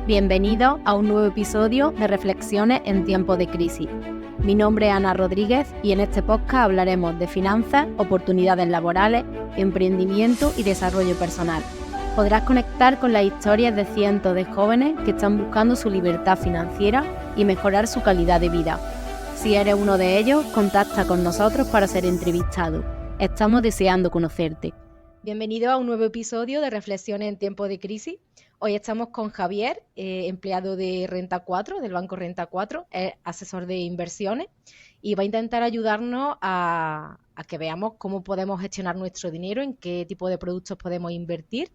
Bienvenido a un nuevo episodio de Reflexiones en tiempos de crisis. Mi nombre es Ana Rodríguez y en este podcast hablaremos de finanzas, oportunidades laborales, emprendimiento y desarrollo personal. Podrás conectar con las historias de cientos de jóvenes que están buscando su libertad financiera y mejorar su calidad de vida. Si eres uno de ellos, contacta con nosotros para ser entrevistado. Estamos deseando conocerte. Bienvenido a un nuevo episodio de Reflexiones en tiempos de crisis. Hoy estamos con Javier, empleado de Renta 4, del Banco Renta 4, asesor de inversiones, y va a intentar ayudarnos a que veamos cómo podemos gestionar nuestro dinero, en qué tipo de productos podemos invertir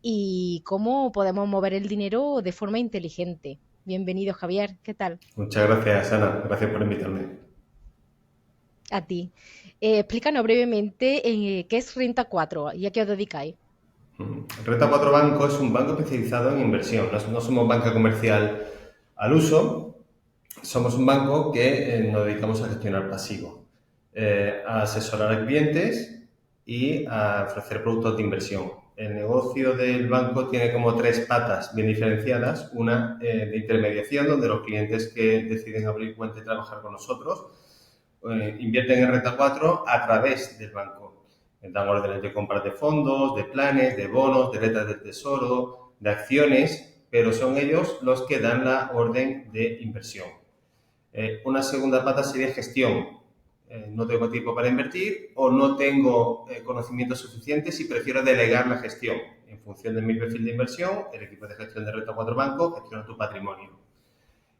y cómo podemos mover el dinero de forma inteligente. Bienvenido, Javier. ¿Qué tal? Muchas gracias, Ana. Gracias por invitarme. A ti. Explícanos brevemente qué es Renta 4 y a qué os dedicáis. Renta 4 Banco es un banco especializado en inversión. No somos banca comercial al uso, somos un banco que nos dedicamos a gestionar pasivo, a asesorar a clientes y a ofrecer productos de inversión. El negocio del banco tiene como tres patas bien diferenciadas. Una de intermediación, donde los clientes que deciden abrir cuenta y trabajar con nosotros invierten en Renta 4 a través del banco. Dan órdenes de compras de fondos, de planes, de bonos, de letras del tesoro, de acciones, pero son ellos los que dan la orden de inversión. Una segunda pata sería gestión. No tengo tiempo para invertir o no tengo conocimientos suficientes y prefiero delegar la gestión. En función de mi perfil de inversión, el equipo de gestión de Renta 4 Banco gestiona tu patrimonio.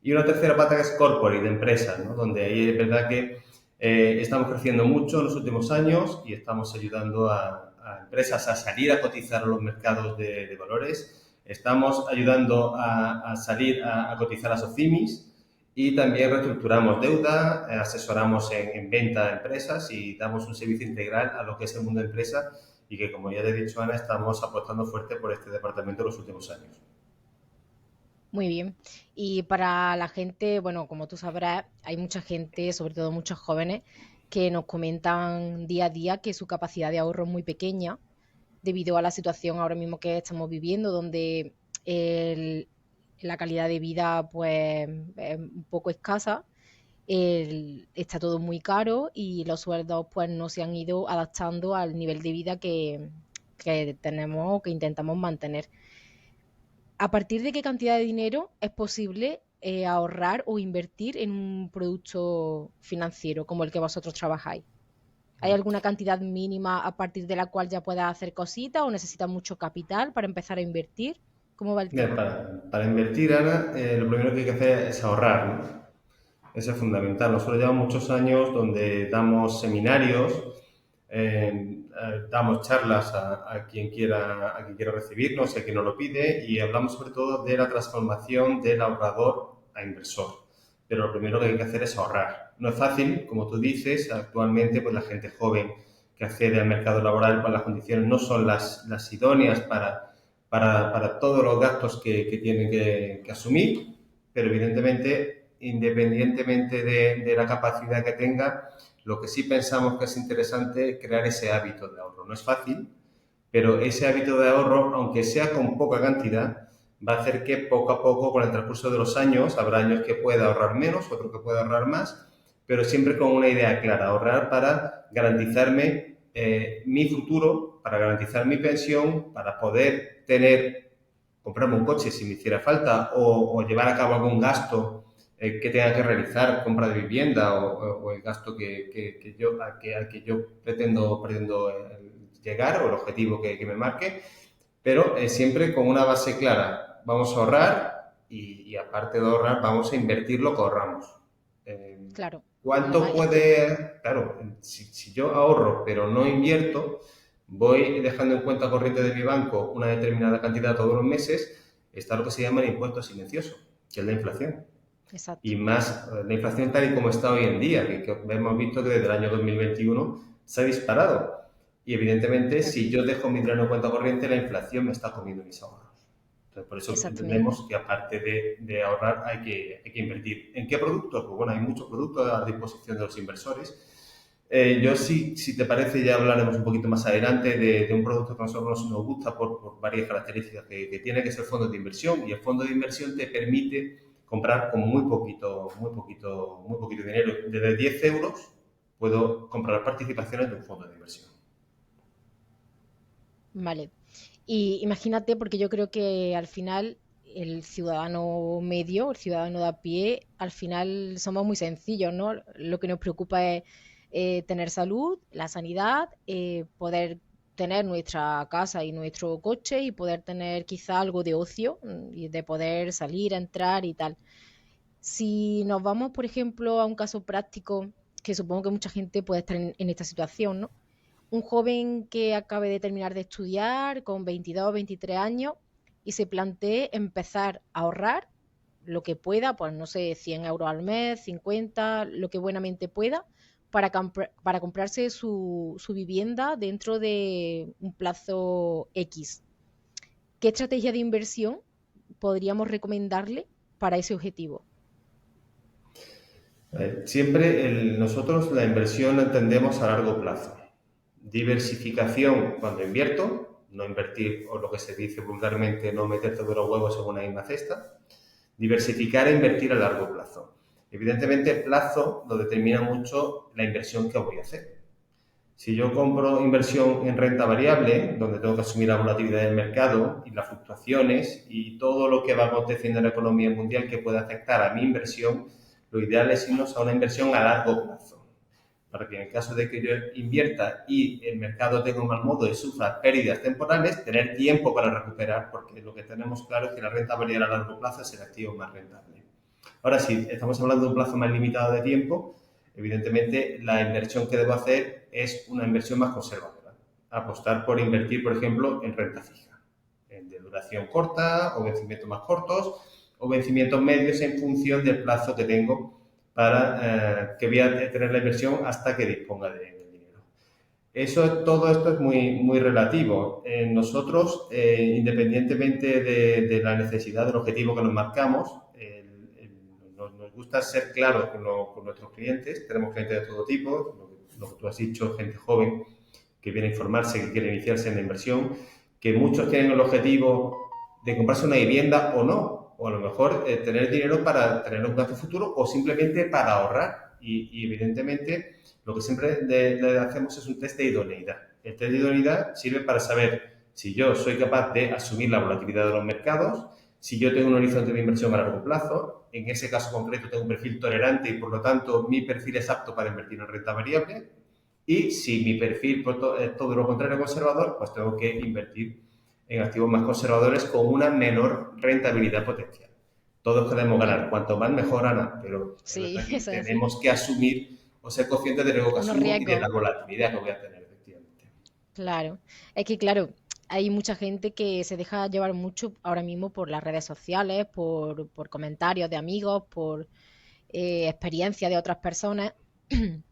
Y una tercera pata que es corporate, de empresas, ¿no? Donde ahí es verdad que estamos creciendo mucho en los últimos años y estamos ayudando a empresas a salir a cotizar a los mercados de valores. Estamos ayudando a salir a cotizar a SOCIMIS y también reestructuramos deuda, asesoramos en venta a empresas y damos un servicio integral a lo que es el mundo de empresa y que, como ya te he dicho, Ana, estamos apostando fuerte por este departamento en los últimos años. Muy bien. Y para la gente, bueno, como tú sabrás, hay mucha gente, sobre todo muchos jóvenes, que nos comentan día a día que su capacidad de ahorro es muy pequeña debido a la situación ahora mismo que estamos viviendo, donde el- la calidad de vida pues es un poco escasa, está todo muy caro y los sueldos pues no se han ido adaptando al nivel de vida que tenemos o que intentamos mantener. ¿A partir de qué cantidad de dinero es posible ahorrar o invertir en un producto financiero como el que vosotros trabajáis? ¿Hay alguna cantidad mínima a partir de la cual ya puedas hacer cositas o necesitas mucho capital para empezar a invertir? ¿Cómo va el Mira, tema? para invertir, Ana, lo primero que hay que hacer es ahorrar, ¿no? Eso es fundamental. Nosotros llevamos muchos años donde damos seminarios, damos charlas a quien quiera recibirnos, a quien nos lo pide, y hablamos sobre todo de la transformación del ahorrador a inversor. Pero lo primero que hay que hacer es ahorrar. No es fácil, como tú dices, actualmente pues la gente joven que accede al mercado laboral, pues las condiciones no son las idóneas para todos los gastos que tienen que asumir, pero evidentemente, independientemente de la capacidad que tenga, lo que sí pensamos que es interesante es crear ese hábito de ahorro. No es fácil, pero ese hábito de ahorro, aunque sea con poca cantidad, va a hacer que poco a poco, con el transcurso de los años, habrá años que pueda ahorrar menos, otros que pueda ahorrar más, pero siempre con una idea clara, ahorrar para garantizarme mi futuro, para garantizar mi pensión, para poder comprarme un coche si me hiciera falta o llevar a cabo algún gasto que tenga que realizar, compra de vivienda o el gasto al que yo pretendo llegar o el objetivo que me marque, pero siempre con una base clara. Vamos a ahorrar y aparte de ahorrar vamos a invertir lo que ahorramos. Eh, Claro, ¿Cuánto además es que puede...? Claro, si yo ahorro pero no invierto, voy dejando en cuenta corriente de mi banco una determinada cantidad todos los meses, está lo que se llama el impuesto silencioso, que es la inflación. exacto. Y más la inflación tal y como está hoy en día, que hemos visto que desde el año 2021 se ha disparado. Y evidentemente, Claro, si yo dejo mi dinero en cuenta corriente, la inflación me está comiendo mis ahorros. Entonces, por eso exactamente. entendemos que aparte de ahorrar hay que invertir. ¿En qué productos? Pues bueno, hay muchos productos a disposición de los inversores. Yo sí, si te parece, ya hablaremos un poquito más adelante de un producto que a nosotros nos gusta por varias características que tiene, que es el fondo de inversión. Y el fondo de inversión te permite comprar con muy poquito dinero. Desde 10 euros puedo comprar participaciones de un fondo de inversión. Vale. Y imagínate, porque yo creo que al final el ciudadano medio, el ciudadano de a pie, al final somos muy sencillos, ¿no? Lo que nos preocupa es tener salud, la sanidad, poder tener nuestra casa y nuestro coche y poder tener quizá algo de ocio y de poder salir, entrar y tal. Si nos vamos, por ejemplo, a un caso práctico, que supongo que mucha gente puede estar en esta situación, ¿no? Un joven que acabe de terminar de estudiar con 22 o 23 años y se plantee empezar a ahorrar lo que pueda, pues no sé, 100 euros al mes, 50, lo que buenamente pueda, para comprarse su vivienda dentro de un plazo X. ¿Qué estrategia de inversión podríamos recomendarle para ese objetivo? Siempre nosotros la inversión la entendemos a largo plazo. Diversificación cuando invierto, no invertir, o lo que se dice vulgarmente, no meter todos los huevos en una misma cesta. Diversificar e invertir a largo plazo. Evidentemente, el plazo lo determina mucho la inversión que voy a hacer. Si yo compro inversión en renta variable, donde tengo que asumir la volatilidad del mercado y las fluctuaciones y todo lo que va aconteciendo en la economía mundial que puede afectar a mi inversión, lo ideal es irnos a una inversión a largo plazo, para que en el caso de que yo invierta y el mercado tenga un mal modo y sufra pérdidas temporales, tener tiempo para recuperar, porque lo que tenemos claro es que la renta variable a largo plazo es el activo más rentable. Ahora, si estamos hablando de un plazo más limitado de tiempo, evidentemente la inversión que debo hacer es una inversión más conservadora. Apostar por invertir, por ejemplo, en renta fija, de duración corta o vencimientos más cortos o vencimientos medios en función del plazo que tengo para que voy a tener la inversión hasta que disponga del dinero. Todo esto es muy relativo. Nosotros, independientemente de la necesidad del objetivo que nos marcamos, nos gusta ser claros con nuestros clientes. Tenemos clientes de todo tipo, lo que tú has dicho, gente joven que viene a informarse, que quiere iniciarse en la inversión, que muchos tienen el objetivo de comprarse una vivienda o no, o a lo mejor tener dinero para tener un gasto futuro o simplemente para ahorrar. Y evidentemente lo que siempre le hacemos es un test de idoneidad. El test de idoneidad sirve para saber si yo soy capaz de asumir la volatilidad de los mercados, si yo tengo un horizonte de inversión a largo plazo, en ese caso concreto tengo un perfil tolerante y por lo tanto mi perfil es apto para invertir en renta variable, y si mi perfil es todo lo contrario conservador, pues tengo que invertir en activos más conservadores con una menor rentabilidad potencial. Todos queremos ganar, Claro, cuanto más mejor, Ana, pero es sí, verdad que eso es así. tenemos que asumir o ser conscientes del riesgo que Unos asumo y de riesgos. la volatilidad que voy a tener, efectivamente. Claro, es que claro, hay mucha gente que se deja llevar mucho ahora mismo por las redes sociales, por comentarios de amigos, por experiencias de otras personas e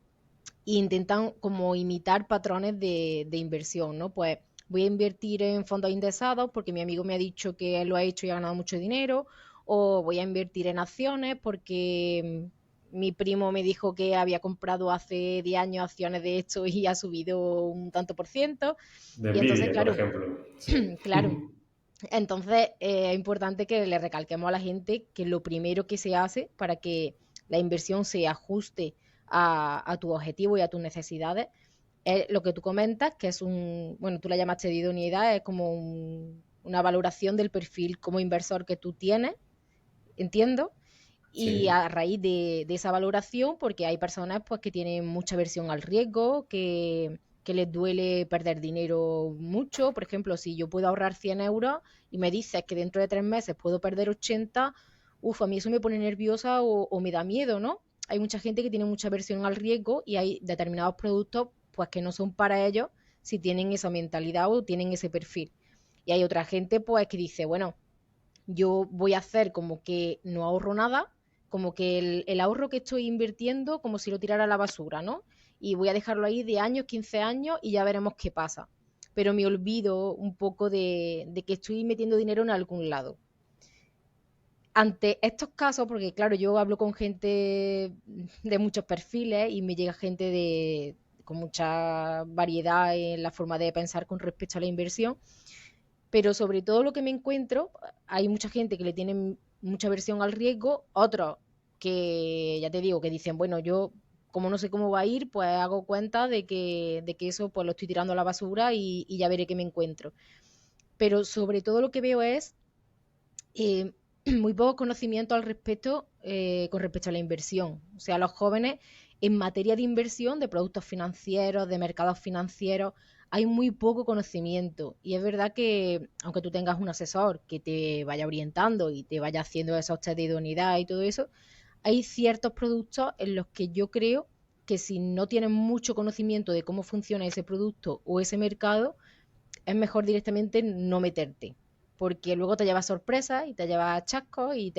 intentan como imitar patrones de inversión, ¿no? Pues voy a invertir en fondos indexados porque mi amigo me ha dicho que él lo ha hecho y ha ganado mucho dinero, o voy a invertir en acciones porque mi primo me dijo que había comprado hace 10 años acciones de esto y ha subido un tanto por ciento. De Y entonces, envidia, por claro, ejemplo. Sí. claro, entonces es importante que le recalquemos a la gente que lo primero que se hace para que la inversión se ajuste a tu objetivo y a tus necesidades es lo que tú comentas, que es bueno, tú la llamaste de idoneidad, es como una valoración del perfil como inversor que tú tienes, entiendo, y Sí. a raíz de esa valoración, porque hay personas pues que tienen mucha aversión al riesgo, que les duele perder dinero mucho. Por ejemplo, si yo puedo ahorrar 100 euros y me dices que dentro de 3 meses puedo perder 80, a mí eso me pone nerviosa o me da miedo, ¿no? Hay mucha gente que tiene mucha aversión al riesgo y hay determinados productos pues que no son para ellos si tienen esa mentalidad o tienen ese perfil. Y hay otra gente pues que dice, bueno, yo voy a hacer como que no ahorro nada, como que el ahorro que estoy invirtiendo, como si lo tirara a la basura, ¿no? Y voy a dejarlo ahí de años, 15 años y ya veremos qué pasa. Pero me olvido un poco de que estoy metiendo dinero en algún lado. Ante estos casos, porque claro, yo hablo con gente de muchos perfiles y me llega gente con mucha variedad en la forma de pensar con respecto a la inversión, pero sobre todo lo que me encuentro, hay mucha gente que le tiene mucha aversión al riesgo, otros que, ya te digo, que dicen, bueno, yo como no sé cómo va a ir, pues hago cuenta de que eso pues lo estoy tirando a la basura y ya veré qué me encuentro. Pero sobre todo lo que veo es eh, muy poco conocimiento al respecto con respecto a la inversión. O sea, los jóvenes en materia de inversión, de productos financieros, de mercados financieros, hay muy poco conocimiento. Y es verdad que, aunque tú tengas un asesor que te vaya orientando y te vaya haciendo esos test de idoneidad y todo eso, hay ciertos productos en los que yo creo que si no tienes mucho conocimiento de cómo funciona ese producto o ese mercado, es mejor directamente no meterte, porque luego te llevas sorpresas y te llevas chascos y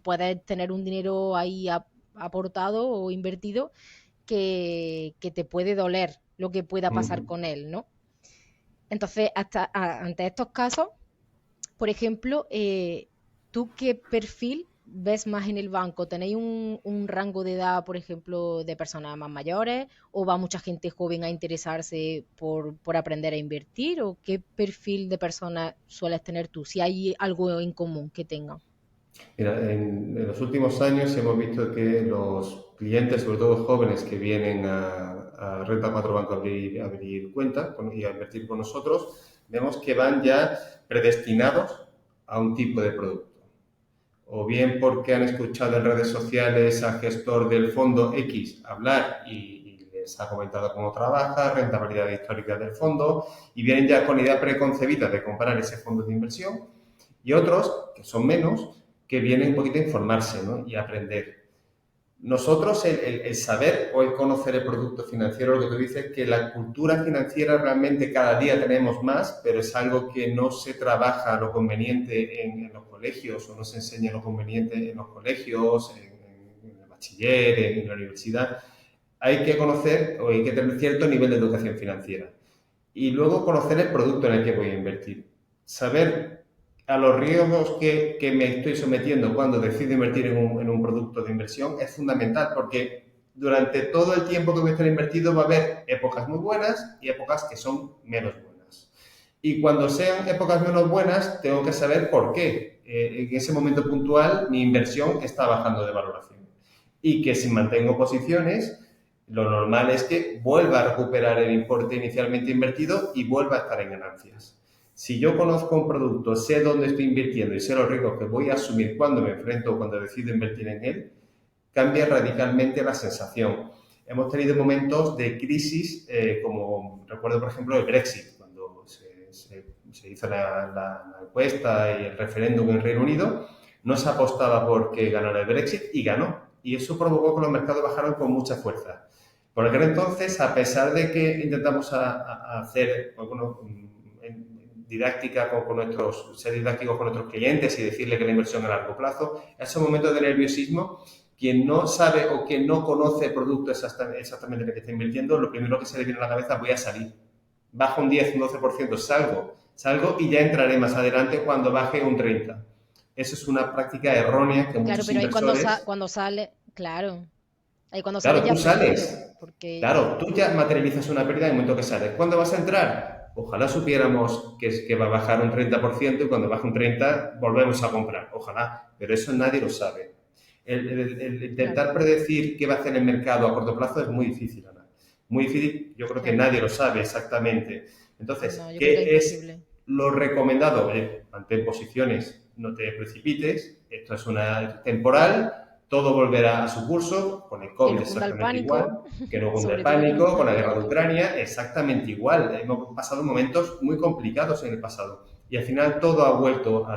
puedes tener un dinero ahí aportado o invertido que te puede doler lo que pueda pasar Ujú. con él, ¿no? Entonces, ante estos casos, por ejemplo, ¿tú qué perfil ves más en el banco? ¿Tenéis un rango de edad, por ejemplo, de personas más mayores? ¿O va mucha gente joven a interesarse por aprender a invertir? ¿O qué perfil de personas sueles tener tú? Si hay algo en común que tengan. Mira, en los últimos años hemos visto que los clientes, sobre todo jóvenes que vienen a Renta 4 Banco a abrir cuenta y a invertir con nosotros, vemos que van ya predestinados a un tipo de producto. O bien porque han escuchado en redes sociales al gestor del fondo X hablar y les ha comentado cómo trabaja, rentabilidad histórica del fondo, y vienen ya con idea preconcebida de comprar ese fondo de inversión, y otros, que son menos, que vienen un poquito a informarse, ¿no? Y a aprender. Nosotros, el saber o el conocer el producto financiero, lo que tú dices, que la cultura financiera realmente cada día tenemos más, pero es algo que no se trabaja lo conveniente en los colegios o no se enseña lo conveniente en los colegios, en el bachiller, en la universidad. Hay que conocer o hay que tener cierto nivel de educación financiera. Y luego conocer el producto en el que voy a invertir. Saber a los riesgos que me estoy sometiendo cuando decido invertir en un producto de inversión es fundamental porque durante todo el tiempo que voy a estar invertido va a haber épocas muy buenas y épocas que son menos buenas. Y cuando sean épocas menos buenas, tengo que saber por qué. En ese momento puntual mi inversión está bajando de valoración. Y que si mantengo posiciones, lo normal es que vuelva a recuperar el importe inicialmente invertido y vuelva a estar en ganancias. Si yo conozco un producto, sé dónde estoy invirtiendo y sé los riesgos que voy a asumir cuando me enfrento o cuando decido invertir en él, cambia radicalmente la sensación. Hemos tenido momentos de crisis, como recuerdo, por ejemplo, el Brexit, cuando se hizo la encuesta y el referéndum en Reino Unido, no se apostaba por que ganara el Brexit y ganó. Y eso provocó que los mercados bajaran con mucha fuerza. Por aquel entonces, a pesar de que intentamos hacer bueno, didáctica ser didácticos con nuestros clientes y decirle que la inversión a largo plazo, en esos momentos de nerviosismo, quien no sabe o quien no conoce el producto exactamente en el que está invirtiendo, lo primero que se le viene a la cabeza, voy a salir. Baja un 10, un 12%, salgo y ya entraré más adelante cuando baje un 30%. Eso es una práctica errónea que Claro, muchos pero ahí inversores... cuando sale, claro, ahí cuando sale Claro, ya tú has perdido, sales. porque Claro, tú ya materializas una pérdida en el momento que sales. ¿Cuándo vas a entrar? Ojalá supiéramos que va a bajar un 30% y cuando baje un 30% volvemos a comprar. Ojalá, pero eso nadie lo sabe. El claro, intentar predecir qué va a hacer el mercado a corto plazo es muy difícil, Ana. Muy difícil, yo creo que claro. nadie lo sabe exactamente. No, Entonces, yo creo que es ¿qué es imposible. lo recomendado? Oye, mantén posiciones, no te precipites, esto es una temporal, todo volverá a su curso, con el Que COVID no cunda el exactamente pánico, igual, que no cunde el sobre todo que no pánico, cunda con el la guerra de pánico. Ucrania, exactamente igual. Hemos pasado momentos muy complicados en el pasado y al final todo ha vuelto a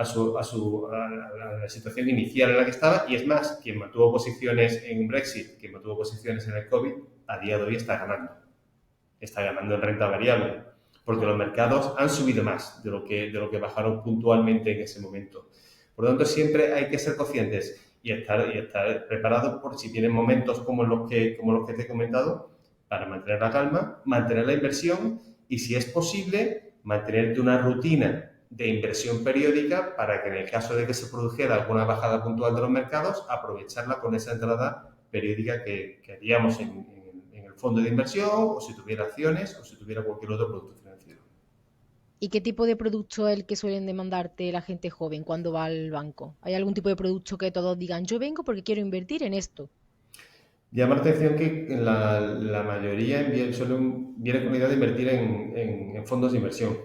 la situación inicial en la que estaba y es más, quien mantuvo posiciones en Brexit, quien mantuvo posiciones en el COVID, a día de hoy está ganando en renta variable, porque los Claro, mercados han subido más de lo que bajaron puntualmente en ese momento. Por lo tanto, siempre hay que ser conscientes y estar preparados por si tienen momentos como los que te he comentado, para mantener la calma, mantener la inversión y, si es posible, mantenerte una rutina de inversión periódica para que en el caso de que se produjera alguna bajada puntual de los mercados, aprovecharla con esa entrada periódica que haríamos en fondo de inversión, o si tuviera acciones, o si tuviera cualquier otro producto financiero. ¿Y qué tipo de producto es el que suelen demandarte la gente joven cuando va al banco? ¿Hay algún tipo de producto que todos digan, yo vengo porque quiero invertir en esto? Llama la atención que la mayoría viene con la idea de invertir en fondos de inversión.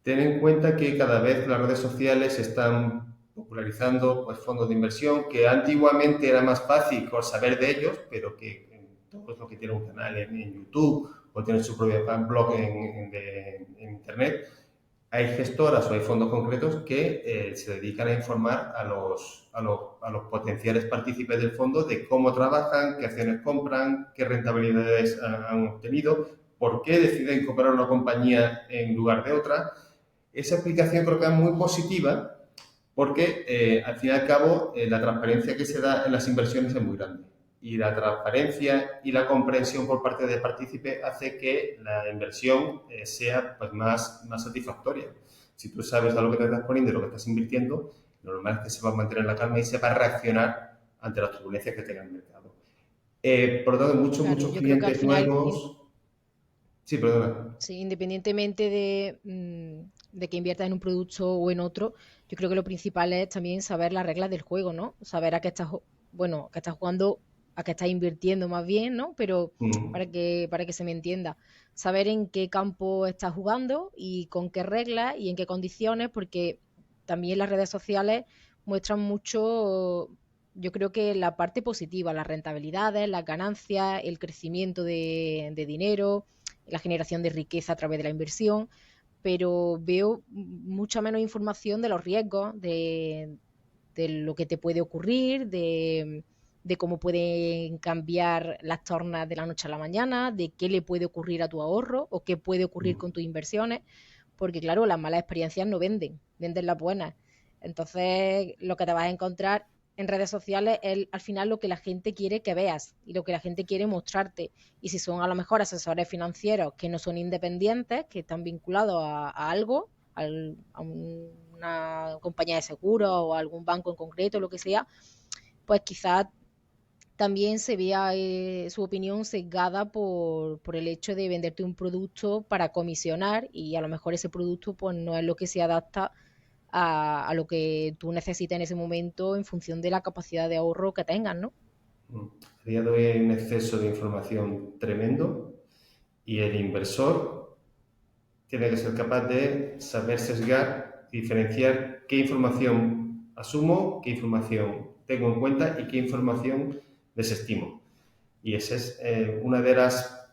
Ten en cuenta que cada vez las redes sociales están popularizando pues, fondos de inversión que antiguamente era más fácil saber de ellos, pero que todos los que tienen un canal en YouTube o tienen su propio blog en Internet, hay gestoras o hay fondos concretos que se dedican a informar a los potenciales partícipes del fondo de cómo trabajan, qué acciones compran, qué rentabilidades han obtenido, por qué deciden comprar una compañía en lugar de otra. Esa explicación creo que es muy positiva porque, al fin y al cabo, la transparencia que se da en las inversiones es muy grande. Y la transparencia y la comprensión por parte del partícipe hace que la inversión sea pues, más satisfactoria. Si tú sabes a lo que te estás poniendo y lo que estás invirtiendo, lo normal es que sepas mantener la calma y sepas reaccionar ante las turbulencias que tenga el mercado. Por lo tanto, Claro, muchos yo creo que al clientes final, nuevos... Sí, perdona. sí, independientemente de que inviertas en un producto o en otro, yo creo que lo principal es también saber las reglas del juego, ¿no? Saber a qué estás, bueno, a qué estás jugando, a qué estás invirtiendo más bien, ¿no? Pero Mm. para que se me entienda, saber en qué campo estás jugando y con qué reglas y en qué condiciones, porque también las redes sociales muestran mucho, yo creo que la parte positiva, las rentabilidades, las ganancias, el crecimiento de dinero, la generación de riqueza a través de la inversión, pero veo mucha menos información de los riesgos, de lo que te puede ocurrir, de cómo pueden cambiar las tornas de la noche a la mañana, de qué le puede ocurrir a tu ahorro o qué puede ocurrir Mm. con tus inversiones, porque claro, las malas experiencias no venden, venden las buenas. Entonces, lo que te vas a encontrar en redes sociales es al final lo que la gente quiere que veas y lo que la gente quiere mostrarte. Y si son a lo mejor asesores financieros que no son independientes, que están vinculados a algo, a una compañía de seguros o a algún banco en concreto, lo que sea, pues quizás también se vea su opinión sesgada por el hecho de venderte un producto para comisionar y a lo mejor ese producto pues no es lo que se adapta a lo que tú necesitas en ese momento en función de la capacidad de ahorro que tengas, ¿no? A día de hoy hay un exceso de información tremendo y el inversor tiene que ser capaz de saber sesgar y diferenciar qué información asumo, qué información tengo en cuenta y qué información desestimo. Y esa es una de las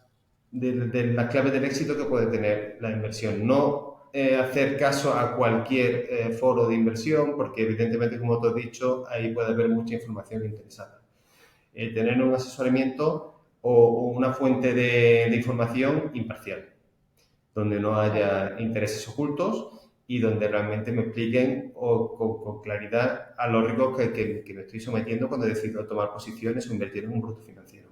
claves del éxito que puede tener la inversión. No hacer caso a cualquier foro de inversión, porque evidentemente, como te he dicho, ahí puede haber mucha información interesada. Tener un asesoramiento o una fuente de información imparcial, donde no Claro. haya intereses ocultos y donde realmente me expliquen con claridad a los riesgos que me estoy sometiendo cuando decido tomar posiciones o invertir en un producto financiero.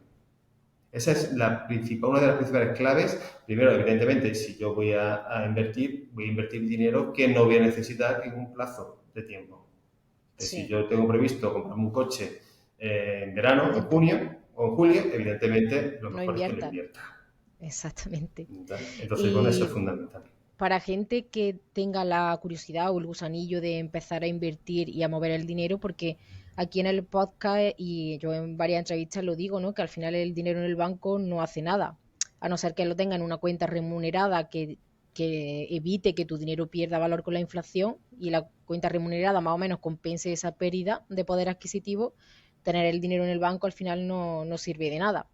Esa es una de las principales claves. Primero, evidentemente, si yo voy a invertir dinero que no voy a necesitar en un plazo de tiempo. Si Sí, yo tengo previsto comprarme un coche en verano, en entonces junio o en julio, evidentemente lo no mejor es que lo inviertas. invierta. Exactamente. Entonces, con eso es Y fundamental. para gente que tenga la curiosidad o el gusanillo de empezar a invertir y a mover el dinero, porque aquí en el podcast y yo en varias entrevistas lo digo, ¿no? Que al final el dinero en el banco no hace nada, a no ser que lo tenga en una cuenta remunerada que evite que tu dinero pierda valor con la inflación y la cuenta remunerada más o menos compense esa pérdida de poder adquisitivo, tener el dinero en el banco al final no sirve de nada.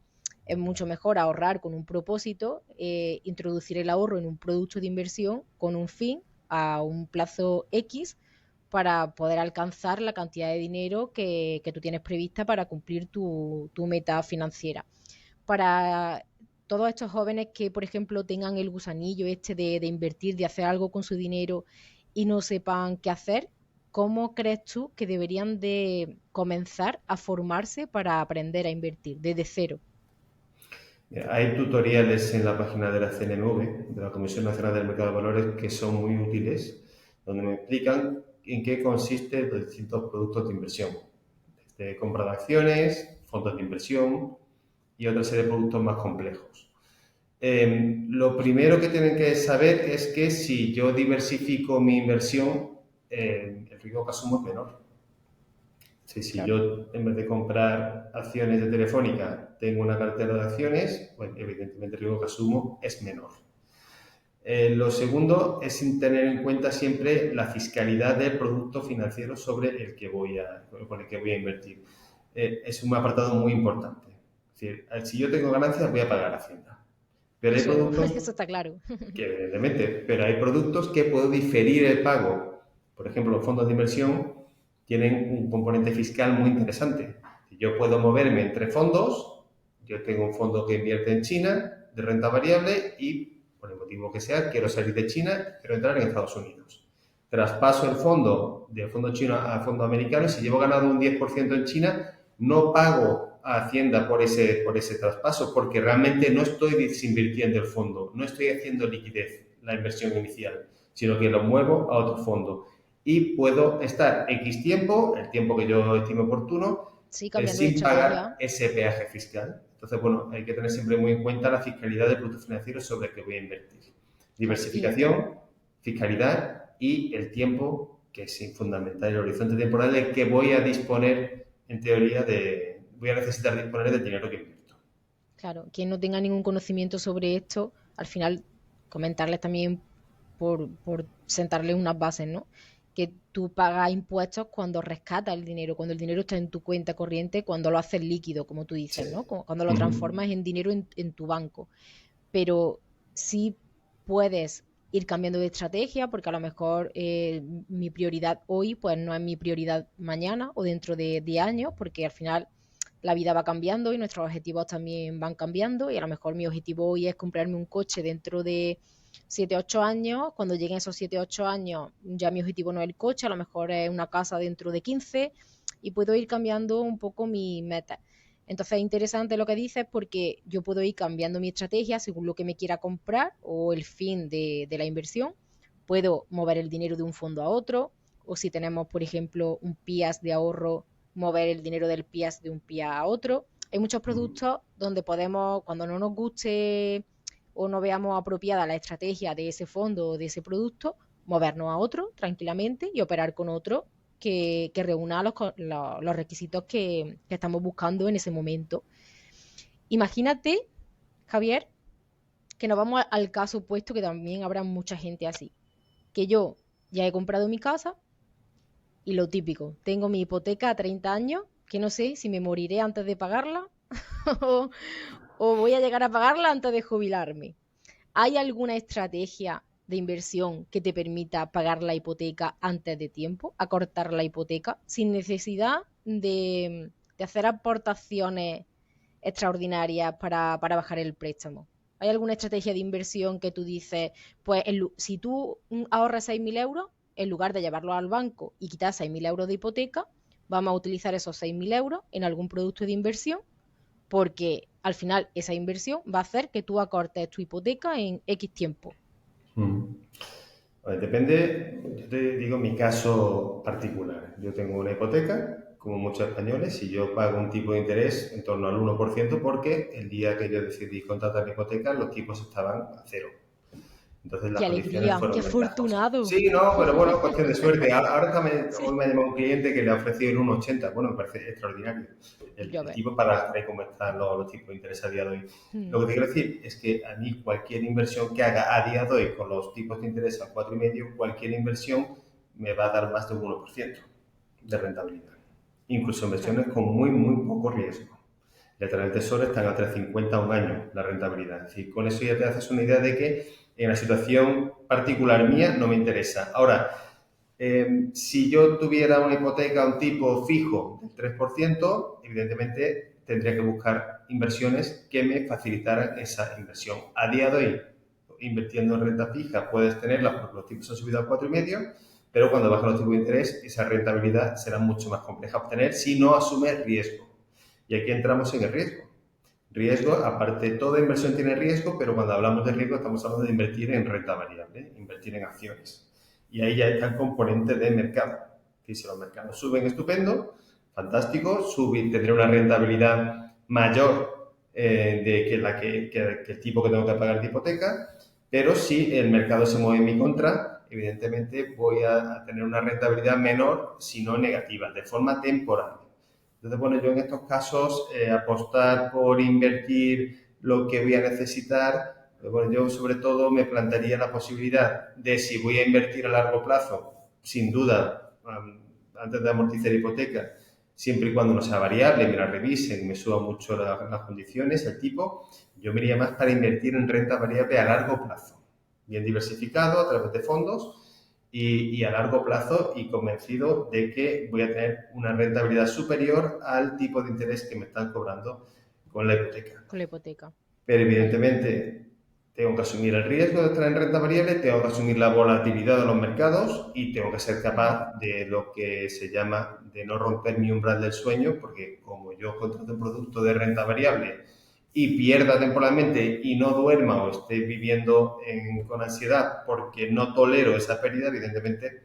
Es mucho mejor ahorrar con un propósito, introducir el ahorro en un producto de inversión con un fin a un plazo X para poder alcanzar la cantidad de dinero que tú tienes prevista para cumplir tu meta financiera. Para todos estos jóvenes que, por ejemplo, tengan el gusanillo este de invertir, de hacer algo con su dinero y no sepan qué hacer, ¿cómo crees tú que deberían de comenzar a formarse para aprender a invertir desde cero? Hay tutoriales en la página de la CNMV, de la Comisión Nacional del Mercado de Valores, que son muy útiles, donde me explican en qué consisten los distintos productos de inversión. Desde compra de acciones, fondos de inversión, y otra serie de productos más complejos. Lo primero que tienen que saber es que si yo diversifico mi inversión, el riesgo que asumo es menor. Sí, si yo en vez de comprar acciones de Telefónica tengo una cartera de acciones, pues evidentemente el riesgo que asumo es menor. Lo segundo es tener en cuenta siempre la fiscalidad del producto financiero sobre el que con el que voy a invertir. Es un apartado muy importante. Es decir, si yo tengo ganancias voy a pagar Hacienda. Pero hay productos Eso está claro. que evidentemente, pero hay productos que puedo diferir el pago. Por ejemplo, los fondos de inversión tienen un componente fiscal muy interesante. Yo puedo moverme entre fondos, yo tengo un fondo que invierte en China de renta variable y, por el motivo que sea, quiero salir de China, quiero entrar en Estados Unidos. Traspaso el fondo del fondo chino a fondo americano y si llevo ganado un 10% en China, no pago a Hacienda por ese traspaso porque realmente no estoy desinvirtiendo el fondo, no estoy haciendo liquidez la inversión inicial, sino que lo muevo a otro fondo. Y puedo estar X tiempo, el tiempo que yo estime oportuno, Sí, sin pagar ese peaje fiscal. Entonces, bueno, hay que tener siempre muy en cuenta la fiscalidad del producto financiero sobre el que voy a invertir. Diversificación, fiscalidad y el tiempo, que es fundamental, el horizonte temporal en el que voy a disponer, en teoría, voy a necesitar disponer del dinero que invierto. Claro, quien no tenga ningún conocimiento sobre esto, al final comentarles también por sentarles unas bases, ¿no? Que tú pagas impuestos cuando rescatas el dinero, cuando el dinero está en tu cuenta corriente, cuando lo haces líquido, como tú dices, ¿no? Cuando lo transformas en dinero en tu banco. Pero sí puedes ir cambiando de estrategia, porque a lo mejor mi prioridad hoy pues no es mi prioridad mañana o dentro de 10 años, porque al final la vida va cambiando y nuestros objetivos también van cambiando y a lo mejor mi objetivo hoy es comprarme un coche dentro de 7, 8 años, cuando lleguen esos 7, 8 años ya mi objetivo no es el coche, a lo mejor es una casa dentro de 15 y puedo ir cambiando un poco mi meta. Entonces es interesante lo que dices porque yo puedo ir cambiando mi estrategia según lo que me quiera comprar o el fin de la inversión. Puedo mover el dinero de un fondo a otro o si tenemos, por ejemplo, un PIAS de ahorro, mover el dinero del PIAS de un PIA a otro. Hay muchos productos donde podemos, cuando no nos guste o no veamos apropiada la estrategia de ese fondo o de ese producto, movernos a otro tranquilamente y operar con otro que reúna los requisitos que estamos buscando en ese momento. Imagínate, Javier, que nos vamos al caso opuesto, que también habrá mucha gente así, que yo ya he comprado mi casa y lo típico, tengo mi hipoteca a 30 años, que no sé si me moriré antes de pagarla o, o voy a llegar a pagarla antes de jubilarme. ¿Hay alguna estrategia de inversión que te permita pagar la hipoteca antes de tiempo, acortar la hipoteca, sin necesidad de hacer aportaciones extraordinarias para bajar el préstamo? ¿Hay alguna estrategia de inversión que tú dices, pues si tú ahorras 6.000 euros, en lugar de llevarlo al banco y quitar 6.000 euros de hipoteca, vamos a utilizar esos 6.000 euros en algún producto de inversión porque al final esa inversión va a hacer que tú acortes tu hipoteca en X tiempo? Bueno, depende, yo te digo mi caso particular. Yo tengo una hipoteca, como muchos españoles, y yo pago un tipo de interés en torno al 1% porque el día que yo decidí contratar mi hipoteca los tipos estaban a cero. Entonces las ¡Qué condiciones alegría! fueron ¡Qué ventajosas. afortunado! Sí, no, pero bueno, cuestión de suerte. Ahora también, hoy me ha llamado un cliente que le ha ofrecido el 1,80. Bueno, me parece extraordinario. El tipo para cómo están los tipos de interés a día de hoy. Lo que te quiero decir es que a mí cualquier inversión que haga a día de hoy con los tipos de interés al 4,5, cualquier inversión me va a dar más de un 1% de rentabilidad. Incluso inversiones con muy, muy poco riesgo. Letras del Tesoro están a 3,50 a un año la rentabilidad. Es decir, con eso ya te haces una idea de que en la situación particular mía no me interesa. Ahora, si yo tuviera una hipoteca a un tipo fijo del 3%, evidentemente tendría que buscar inversiones que me facilitaran esa inversión. A día de hoy, invirtiendo en renta fija, puedes tenerla porque los tipos han subido al 4,5%, pero cuando bajan los tipos de interés, esa rentabilidad será mucho más compleja de obtener si no asumes riesgo. Y aquí entramos en el riesgo. Riesgo, aparte, toda inversión tiene riesgo, pero cuando hablamos de riesgo estamos hablando de invertir en renta variable, invertir en acciones. Y ahí ya está el componente de mercado. Que si los mercados suben, estupendo, fantástico, tendré una rentabilidad mayor de que el tipo que tengo que pagar de hipoteca, pero si el mercado se mueve en mi contra, evidentemente voy a tener una rentabilidad menor, si no negativa, de forma temporal. Entonces, bueno, yo en estos casos apostar por invertir lo que voy a necesitar, pues bueno, yo sobre todo me plantearía la posibilidad de si voy a invertir a largo plazo, sin duda, antes de amortizar hipoteca, siempre y cuando no sea variable, me la revisen, me suban mucho las condiciones, el tipo, yo me iría más para invertir en renta variable a largo plazo, bien diversificado a través de fondos y a largo plazo y convencido de que voy a tener una rentabilidad superior al tipo de interés que me están cobrando con la hipoteca. Con la hipoteca. Pero evidentemente tengo que asumir el riesgo de estar en renta variable, tengo que asumir la volatilidad de los mercados y tengo que ser capaz de lo que se llama de no romper mi umbral del sueño, porque como yo contrato un producto de renta variable y pierda temporalmente y no duerma o esté viviendo con ansiedad porque no tolero esa pérdida, evidentemente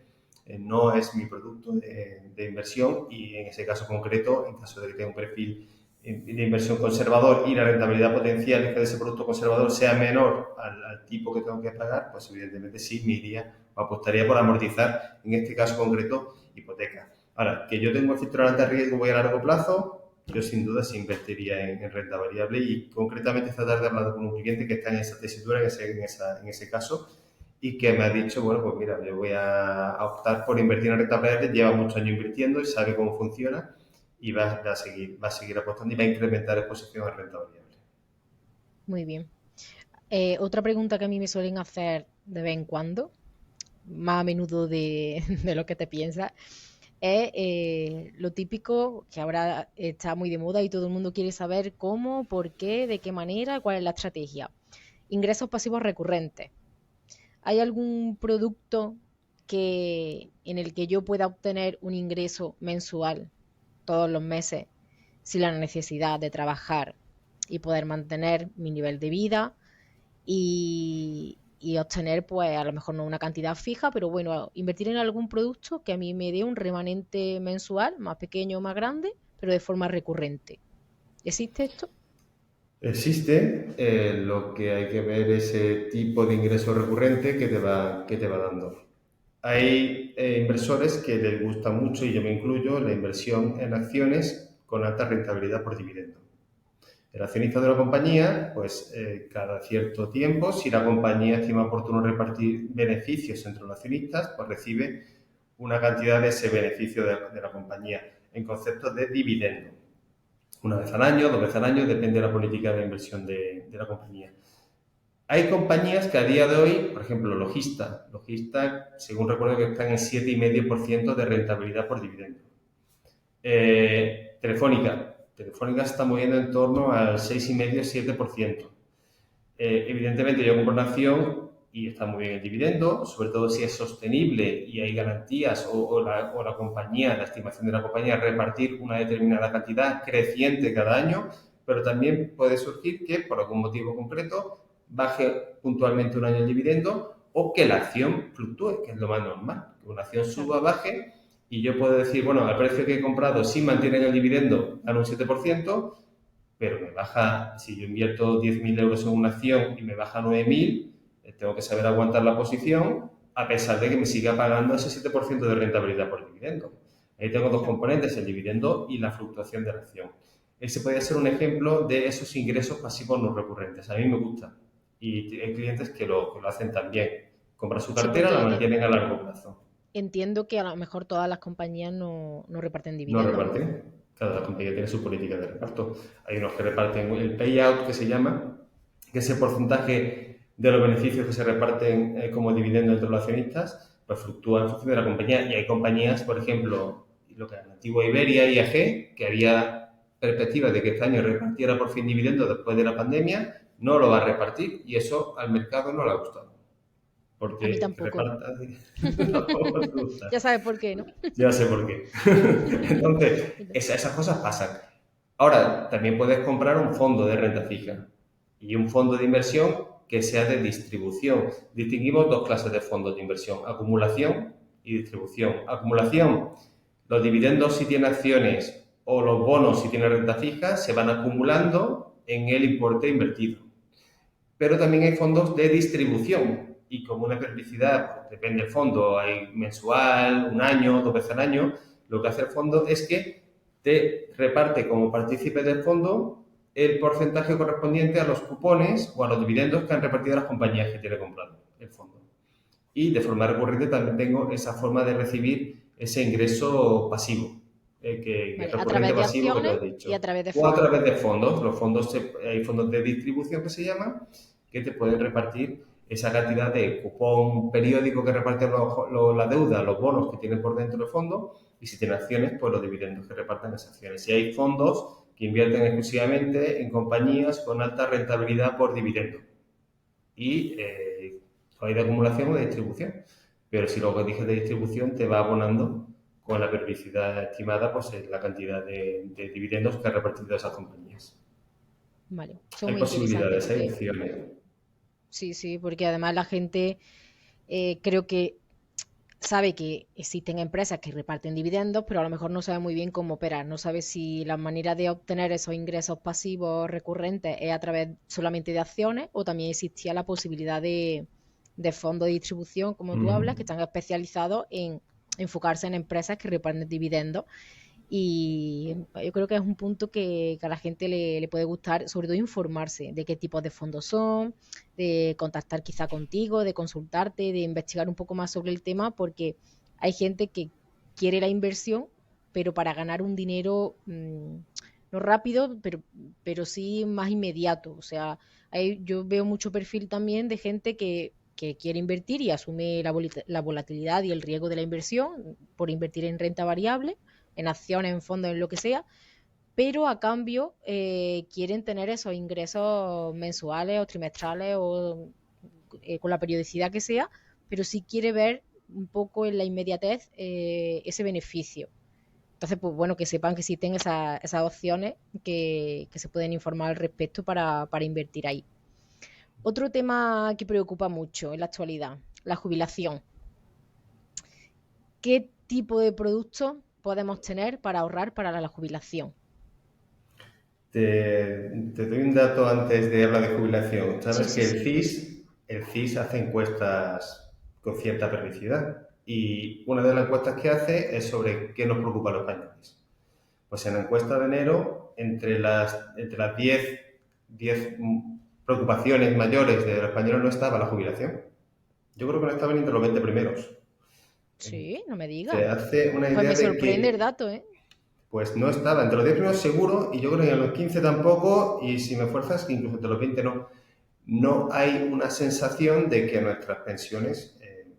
no es mi producto de inversión y en ese caso concreto, en caso de que tenga un perfil de inversión conservador y la rentabilidad potencial de ese producto conservador sea menor al tipo que tengo que pagar, pues evidentemente sí me iría o apostaría por amortizar, en este caso concreto, hipoteca. Ahora, que yo tengo el filtro de riesgo, voy a largo plazo, yo sin duda sí invertiría en renta variable y concretamente esta tarde he hablado con un cliente que está en esa tesitura, en ese caso, y que me ha dicho, bueno, pues mira, yo voy a optar por invertir en renta variable, lleva muchos años invirtiendo y sabe cómo funciona y va a seguir apostando y va a incrementar exposición a renta variable. Muy bien. Otra pregunta que a mí me suelen hacer de vez en cuando, más a menudo de lo que te piensas, es lo típico que ahora está muy de moda y todo el mundo quiere saber cómo, por qué, de qué manera, cuál es la estrategia. Ingresos pasivos recurrentes. ¿Hay algún producto en el que yo pueda obtener un ingreso mensual todos los meses sin la necesidad de trabajar y poder mantener mi nivel de vida y obtener, pues a lo mejor no una cantidad fija, pero bueno, invertir en algún producto que a mí me dé un remanente mensual, más pequeño o más grande, pero de forma recurrente? ¿Existe esto? Existe, lo que hay que ver es ese tipo de ingreso recurrente que te va dando. Hay inversores que les gusta mucho, y yo me incluyo, la inversión en acciones con alta rentabilidad por dividendo. El accionista de la compañía, pues cada cierto tiempo, si la compañía estima oportuno repartir beneficios entre los accionistas, pues recibe una cantidad de ese beneficio de la compañía en conceptos de dividendo. Una vez al año, 2 veces al año, depende de la política de inversión de la compañía. Hay compañías que a día de hoy, por ejemplo, Logista, según recuerdo que están en 7,5% de rentabilidad por dividendo. Telefónica se está moviendo en torno al 6,5-7%. Evidentemente yo compro una acción y está muy bien el dividendo, sobre todo si es sostenible y hay garantías o la compañía, la estimación de la compañía, repartir una determinada cantidad creciente cada año, pero también puede surgir que por algún motivo concreto baje puntualmente un año el dividendo o que la acción fluctúe, que es lo más normal, que una acción suba, baje y yo puedo decir, bueno, al precio que he comprado, si mantienen el dividendo, dan un 7%, pero me baja, si yo invierto 10.000 euros en una acción y me baja 9.000, tengo que saber aguantar la posición a pesar de que me siga pagando ese 7% de rentabilidad por dividendo. Ahí tengo dos componentes, el dividendo y la fluctuación de la acción. Ese podría ser un ejemplo de esos ingresos pasivos no recurrentes. A mí me gusta. Y hay clientes que lo hacen también. Compran su Sí, cartera, la porque mantienen a largo plazo. entiendo que a lo mejor todas las compañías no reparten No dividendos, ¿no? reparten. Cada compañía tiene su política de reparto. Hay unos que reparten el payout, que se llama, que es el porcentaje de los beneficios que se reparten como dividendo entre los accionistas, pues fluctúa en función de la compañía. Y hay compañías, por ejemplo, lo que era la antigua Iberia, IAG, que había perspectivas de que este año repartiera por fin dividendos después de la pandemia, no lo va a repartir y eso al mercado no le ha gustado. A mí Porque que tampoco. reparta... no te gusta. Ya sabes por qué, ¿no? Ya sé por qué. Entonces, esas cosas pasan. Ahora, también puedes comprar un fondo de renta fija y un fondo de inversión que sea de distribución. Distinguimos dos clases de fondos de inversión, acumulación y distribución. Acumulación, los dividendos si tienen acciones o los bonos si tienen renta fija se van acumulando en el importe invertido. Pero también hay fondos de distribución y como una periodicidad, pues, depende del fondo, hay mensual, un año, 2 veces al año, lo que hace el fondo es que te reparte como partícipe del fondo el porcentaje correspondiente a los cupones o a los dividendos que han repartido las compañías que tiene comprado el fondo. Y de forma recurrente también tengo esa forma de recibir ese ingreso pasivo, que Vale, es a recurrente través de pasivo que te acciones he y a dicho. través de O a fondos. través de fondos. Los fondos, hay fondos de distribución que se llaman, que te pueden repartir esa cantidad de cupón periódico que reparten la deuda, los bonos que tienen por dentro del fondo, y si tiene acciones, pues los dividendos que reparten esas acciones. Y hay fondos que invierten exclusivamente en compañías con alta rentabilidad por dividendo. Y hay de acumulación o de distribución. Pero si lo que dije de distribución te va abonando con la periodicidad estimada, pues la cantidad de dividendos que ha repartido esas compañías. Vale, eso es Hay muy interesante posibilidades, hay porque opciones. sí, porque además la gente creo que sabe que existen empresas que reparten dividendos, pero a lo mejor no sabe muy bien cómo operar, no sabe si la manera de obtener esos ingresos pasivos recurrentes es a través solamente de acciones o también existía la posibilidad de fondos de distribución, como tú hablas, que están especializados en enfocarse en empresas que reparten dividendos. Y yo creo que es un punto que a la gente le puede gustar, sobre todo informarse de qué tipos de fondos son, de contactar quizá contigo, de consultarte, de investigar un poco más sobre el tema, porque hay gente que quiere la inversión, pero para ganar un dinero no rápido, pero sí más inmediato. O sea, yo veo mucho perfil también de gente que quiere invertir y asume la volatilidad y el riesgo de la inversión por invertir en renta variable, en acciones, en fondos, en lo que sea, pero a cambio quieren tener esos ingresos mensuales o trimestrales o con la periodicidad que sea, pero sí quiere ver un poco en la inmediatez ese beneficio. Entonces, pues bueno, que sepan que existen esas opciones que se pueden informar al respecto para invertir ahí. Otro tema que preocupa mucho en la actualidad, la jubilación. ¿Qué tipo de productos podemos tener para ahorrar para la jubilación? Te doy un dato antes de hablar de jubilación. Sí, Sabes sí, que sí. El CIS hace encuestas con cierta periodicidad y una de las encuestas que hace es sobre qué nos preocupa a los españoles. Pues en la encuesta de enero, entre las 10 preocupaciones mayores de los españoles no estaba la jubilación. Yo creo que no estaban entre los 20 primeros. Sí, no me Te digas. hace una Pues idea me de sorprende el que dato, ¿eh? pues no estaba entre los 10 primeros seguro y yo creo que en los 15 tampoco y si me fuerzas que incluso entre los 20 no. No hay una sensación de que nuestras pensiones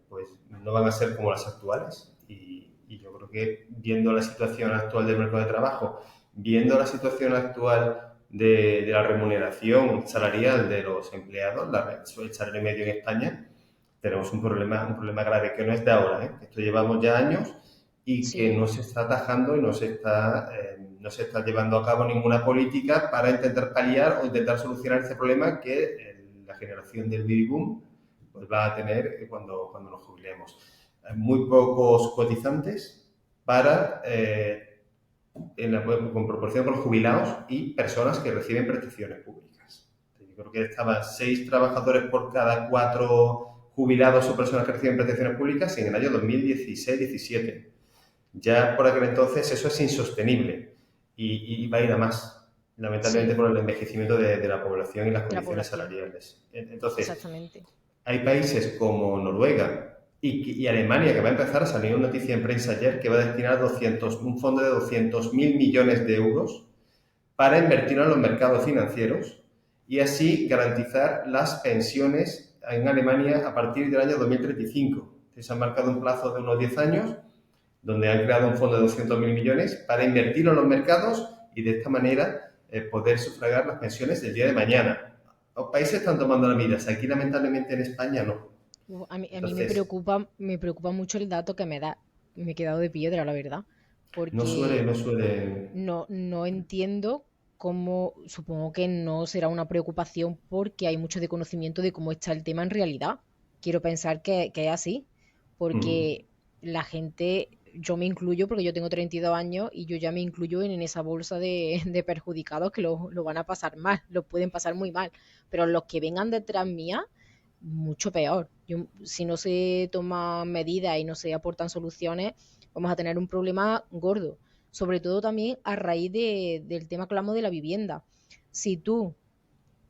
pues no van a ser como las actuales y yo creo que viendo la situación actual del mercado de trabajo, viendo la situación actual de la remuneración salarial de los empleados, el salario medio en España, tenemos un problema grave que no es de ahora, ¿eh? Esto llevamos ya años y que Sí, no se está atajando y no se está llevando a cabo ninguna política para intentar paliar o intentar solucionar este problema que la generación del baby boom pues, va a tener cuando nos jubilemos. Hay muy pocos cotizantes para, con proporción con los jubilados y personas que reciben prestaciones públicas. Yo creo que estaban 6 trabajadores por cada 4 jubilados o personas que reciben prestaciones públicas en el año 2016-17. Ya por aquel entonces eso es insostenible y va a ir a más, lamentablemente sí, por el envejecimiento de la población y las de la condiciones población. salariales. Entonces, Exactamente. hay países como Noruega y Alemania, que va a empezar a salir una noticia en prensa ayer, que va a destinar un fondo de 200.000 millones de euros para invertir en los mercados financieros y así garantizar las pensiones en Alemania a partir del año 2035. Se han marcado un plazo de unos 10 años donde han creado un fondo de 200.000 millones para invertir en los mercados y de esta manera poder sufragar las pensiones del día de mañana. Los países están tomando las medidas, aquí lamentablemente en España no. A mí Entonces, me preocupa mucho el dato que me da. Me he quedado de piedra, la verdad. no suele, Porque no suele. no entiendo cómo, supongo que no será una preocupación porque hay mucho desconocimiento de cómo está el tema en realidad. Quiero pensar que es así, Mm, porque la gente yo me incluyo porque yo tengo 32 años y yo ya me incluyo en esa bolsa de perjudicados que lo van a pasar mal, lo pueden pasar muy mal. Pero los que vengan detrás mía, mucho peor. Si no se toman medidas y no se aportan soluciones, vamos a tener un problema gordo. Sobre todo también a raíz del tema que hablamos de la vivienda. Si tú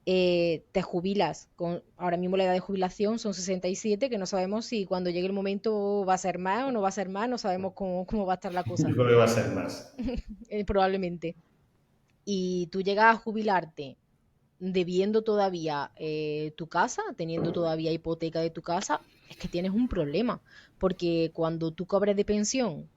te jubilas, ahora mismo la edad de jubilación son 67, que no sabemos si cuando llegue el momento va a ser más o no va a ser más, no sabemos cómo va a estar la Yo cosa, creo que va a ser más. probablemente. Y tú llegas a jubilarte debiendo todavía tu casa, teniendo todavía hipoteca de tu casa, es que tienes un problema, porque cuando tú cobres de pensión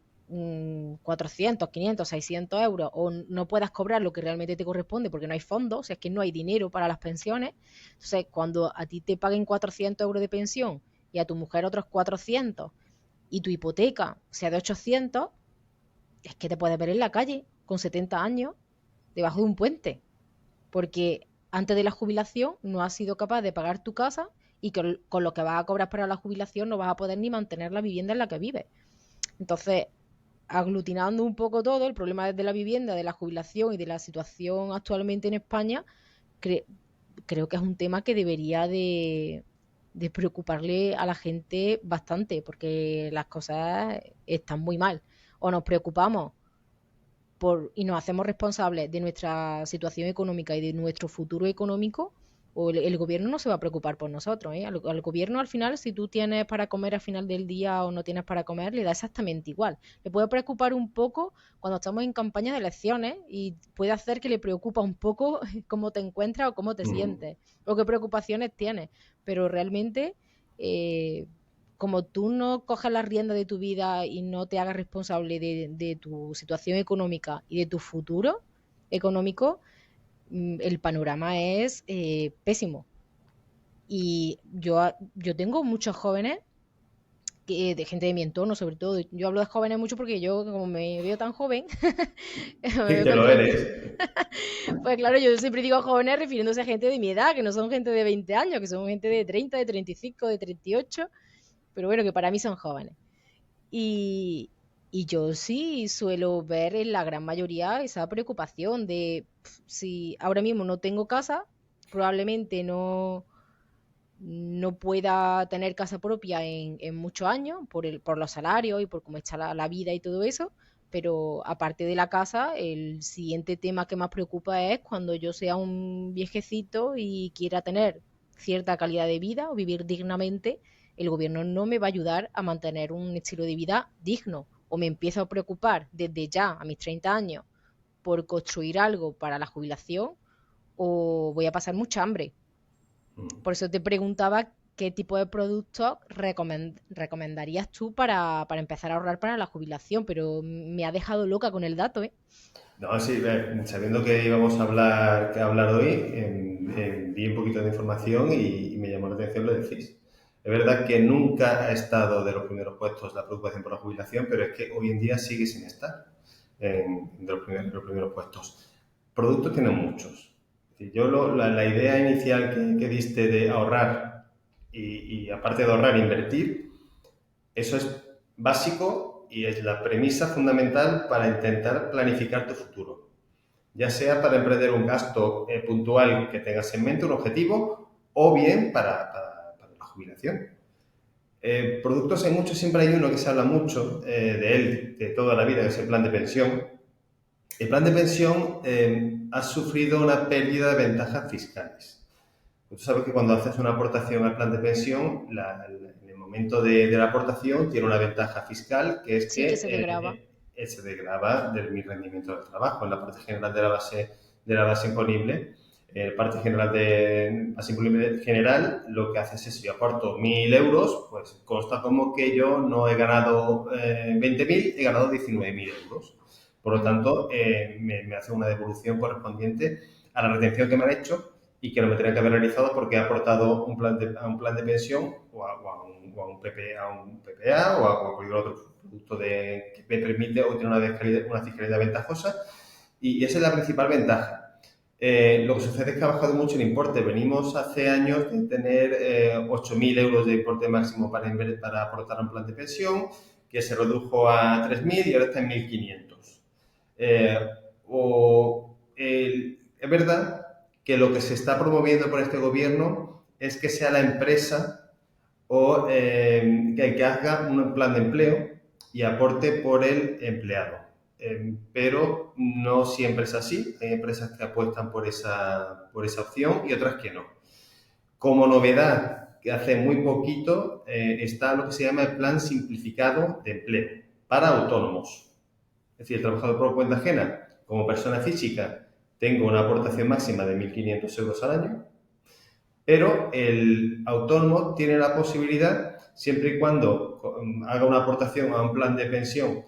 400, 500, 600 euros o no puedas cobrar lo que realmente te corresponde porque no hay fondos, o sea, es que no hay dinero para las pensiones, entonces cuando a ti te paguen 400 euros de pensión y a tu mujer otros 400 y tu hipoteca sea de 800, es que te puedes ver en la calle con 70 años debajo de un puente, porque antes de la jubilación no has sido capaz de pagar tu casa y con lo que vas a cobrar para la jubilación no vas a poder ni mantener la vivienda en la que vives. Entonces, aglutinando un poco todo, el problema de la vivienda, de la jubilación y de la situación actualmente en España, creo que es un tema que debería de preocuparle a la gente bastante, porque las cosas están muy mal. O nos preocupamos y nos hacemos responsables de nuestra situación económica y de nuestro futuro económico, o el gobierno no se va a preocupar por nosotros, ¿eh? Al gobierno al final, si tú tienes para comer al final del día o no tienes para comer, le da exactamente igual. Le puede preocupar un poco cuando estamos en campaña de elecciones y puede hacer que le preocupa un poco cómo te encuentras o cómo te sientes o qué preocupaciones tienes, pero realmente como tú no cojas la rienda de tu vida y no te hagas responsable de tu situación económica y de tu futuro económico, el panorama es pésimo. Y yo tengo muchos jóvenes, de gente de mi entorno sobre todo, yo hablo de jóvenes mucho porque yo como me veo tan joven, me Sí, veo que tan lo joven, eres. pues claro, yo siempre digo jóvenes refiriéndose a gente de mi edad, que no son gente de 20 años, que son gente de 30, de 35, de 38, pero bueno, que para mí son jóvenes. Y, y yo sí suelo ver en la gran mayoría esa preocupación de si ahora mismo no tengo casa, probablemente no pueda tener casa propia en muchos años por los salarios y por cómo está la vida y todo eso. Pero aparte de la casa, el siguiente tema que más preocupa es cuando yo sea un viejecito y quiera tener cierta calidad de vida o vivir dignamente, el gobierno no me va a ayudar a mantener un estilo de vida digno. O me empiezo a preocupar desde ya, a mis 30 años, por construir algo para la jubilación, o voy a pasar mucha hambre. Por eso te preguntaba qué tipo de productos recomendarías tú para empezar a ahorrar para la jubilación, pero me ha dejado loca con el dato, ¿eh? No, sí, sabiendo que íbamos a hablar hoy, vi un poquito de información y me llamó la atención lo decís. Es verdad que nunca ha estado de los primeros puestos la preocupación por la jubilación, pero es que hoy en día sigue sin estar de los primeros puestos. Productos tienen muchos. Es decir, la idea inicial que diste de ahorrar y aparte de ahorrar, invertir, eso es básico y es la premisa fundamental para intentar planificar tu futuro. Ya sea para emprender un gasto puntual que tengas en mente, un objetivo, o bien para la jubilación. Productos hay muchos, siempre hay uno que se habla mucho de él, de toda la vida, que es el plan de pensión. El plan de pensión ha sufrido una pérdida de ventajas fiscales. Tú sabes que cuando haces una aportación al plan de pensión, en el momento de la aportación tiene una ventaja fiscal, que es Sí, que se degrava. se desgrava de mi rendimiento del trabajo. En la parte general de la base imponible, en la parte general de base imponible general, lo que haces es, si yo aporto 1.000 euros, pues consta como que yo no he ganado 20.000, he ganado 19.000 euros. Por lo tanto, me hace una devolución correspondiente a la retención que me han hecho y que no me tenía que haber realizado porque he aportado a un plan de pensión o a un PPA o a cualquier otro producto que me permite obtener una fiscalidad ventajosa, y esa es la principal ventaja. Lo que sucede es que ha bajado mucho el importe. Venimos hace años de tener 8.000 euros de importe máximo para aportar a un plan de pensión, que se redujo a 3.000 y ahora está en 1.500. Es verdad que lo que se está promoviendo por este gobierno es que sea la empresa o que haga un plan de empleo y aporte por el empleado. Pero no siempre es así. Hay empresas que apuestan por esa opción y otras que no. Como novedad, que hace muy poquito, está lo que se llama el Plan Simplificado de Empleo para autónomos. Es decir, el trabajador por cuenta ajena, como persona física, tengo una aportación máxima de 1.500 euros al año, pero el autónomo tiene la posibilidad, siempre y cuando haga una aportación a un plan de pensión,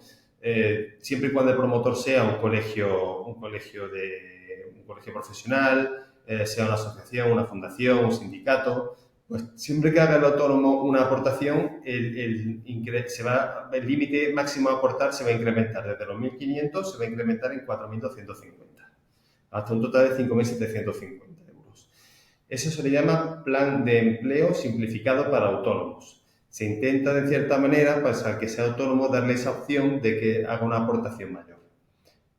siempre y cuando el promotor sea un colegio profesional, sea una asociación, una fundación, un sindicato, pues siempre que haga el autónomo una aportación, el límite máximo a aportar se va a incrementar desde los 1.500, se va a incrementar en 4.250, hasta un total de 5.750 euros. Eso se le llama plan de empleo simplificado para autónomos. Se intenta, de cierta manera, pues al que sea autónomo, darle esa opción de que haga una aportación mayor.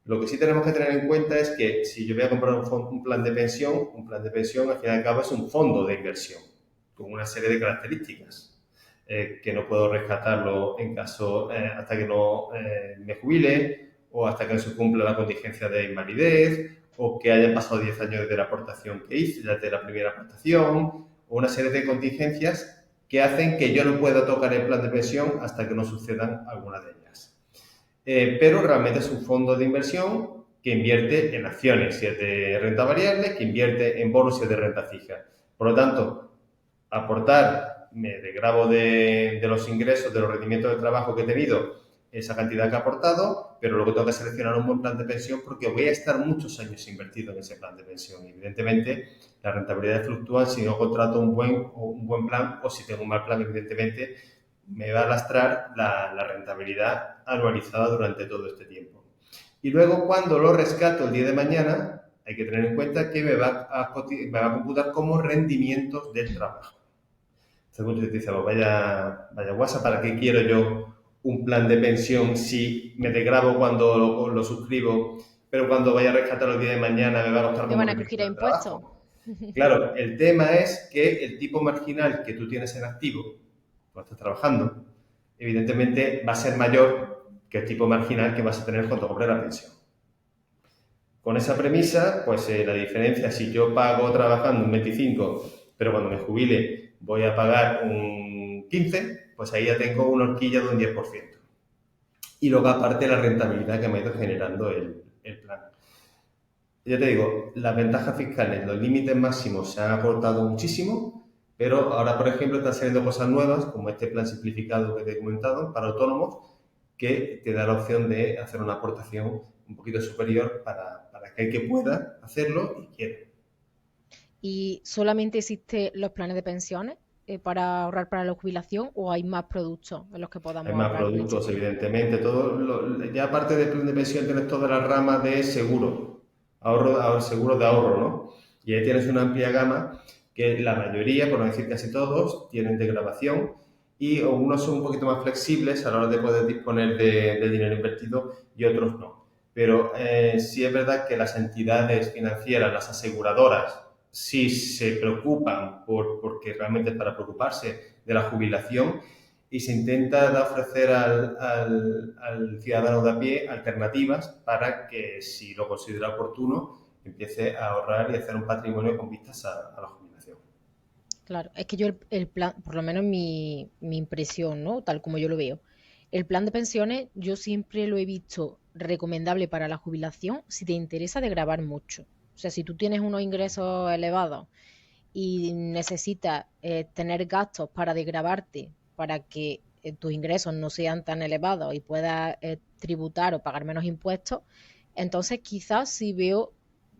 Lo que sí tenemos que tener en cuenta es que si yo voy a comprar un plan de pensión, al fin y al cabo es un fondo de inversión con una serie de características que no puedo rescatarlo en caso hasta que no me jubile o hasta que no se cumpla la contingencia de invalidez o que hayan pasado 10 años desde la aportación que hice, desde la primera aportación, o una serie de contingencias que hacen que yo no pueda tocar el plan de pensión hasta que no sucedan alguna de ellas. Pero realmente es un fondo de inversión que invierte en acciones, si es de renta variable, que invierte en bonos, si es de renta fija. Por lo tanto, aportar, me desgravo de los ingresos, de los rendimientos de trabajo que he tenido, esa cantidad que he aportado, pero luego tengo que seleccionar un buen plan de pensión porque voy a estar muchos años invertido en ese plan de pensión. Y evidentemente, las rentabilidades fluctúan si no contrato un buen plan o si tengo un mal plan, evidentemente, me va a lastrar la rentabilidad anualizada durante todo este tiempo. Y luego, cuando lo rescato el día de mañana, hay que tener en cuenta que me va a computar como rendimientos del trabajo. Entonces, muchos dicen, vaya guasa, ¿para qué quiero yo un plan de pensión si me desgravo cuando lo suscribo, pero cuando vaya a rescatarlo el día de mañana me va a costar ¿Te como van a crujir a impuestos? Claro, el tema es que el tipo marginal que tú tienes en activo, cuando estás trabajando, evidentemente va a ser mayor que el tipo marginal que vas a tener cuando compres la pensión. Con esa premisa, pues la diferencia, si yo pago trabajando un 25, pero cuando me jubile voy a pagar un 15, pues ahí ya tengo una horquilla de un 10%. Y luego aparte la rentabilidad que me ha ido generando el plan. Ya te digo, las ventajas fiscales, los límites máximos se han acortado muchísimo, pero ahora, por ejemplo, están saliendo cosas nuevas, como este plan simplificado que te he comentado, para autónomos, que te da la opción de hacer una aportación un poquito superior para aquel que pueda hacerlo y quiera. ¿Y solamente existen los planes de pensiones para ahorrar para la jubilación o hay más productos en los que podamos Hay más ahorrar en este productos, tiempo? evidentemente. Ya aparte del plan de pensión tienes toda la rama de seguro, seguro de ahorro, ¿no? Y ahí tienes una amplia gama que la mayoría, por no decir casi todos, tienen desgravación y algunos son un poquito más flexibles a la hora de poder disponer de dinero invertido y otros no. Pero sí es verdad que las entidades financieras, las aseguradoras, sí se preocupan porque realmente es para preocuparse de la jubilación y se intenta ofrecer al ciudadano de a pie alternativas para que, si lo considera oportuno, empiece a ahorrar y hacer un patrimonio con vistas a la jubilación. Claro, es que yo el plan, por lo menos mi impresión, ¿no? Tal como yo lo veo, el plan de pensiones yo siempre lo he visto recomendable para la jubilación si te interesa de grabar mucho. O sea, si tú tienes unos ingresos elevados y necesitas tener gastos para desgravarte, para que tus ingresos no sean tan elevados y puedas tributar o pagar menos impuestos, entonces quizás sí veo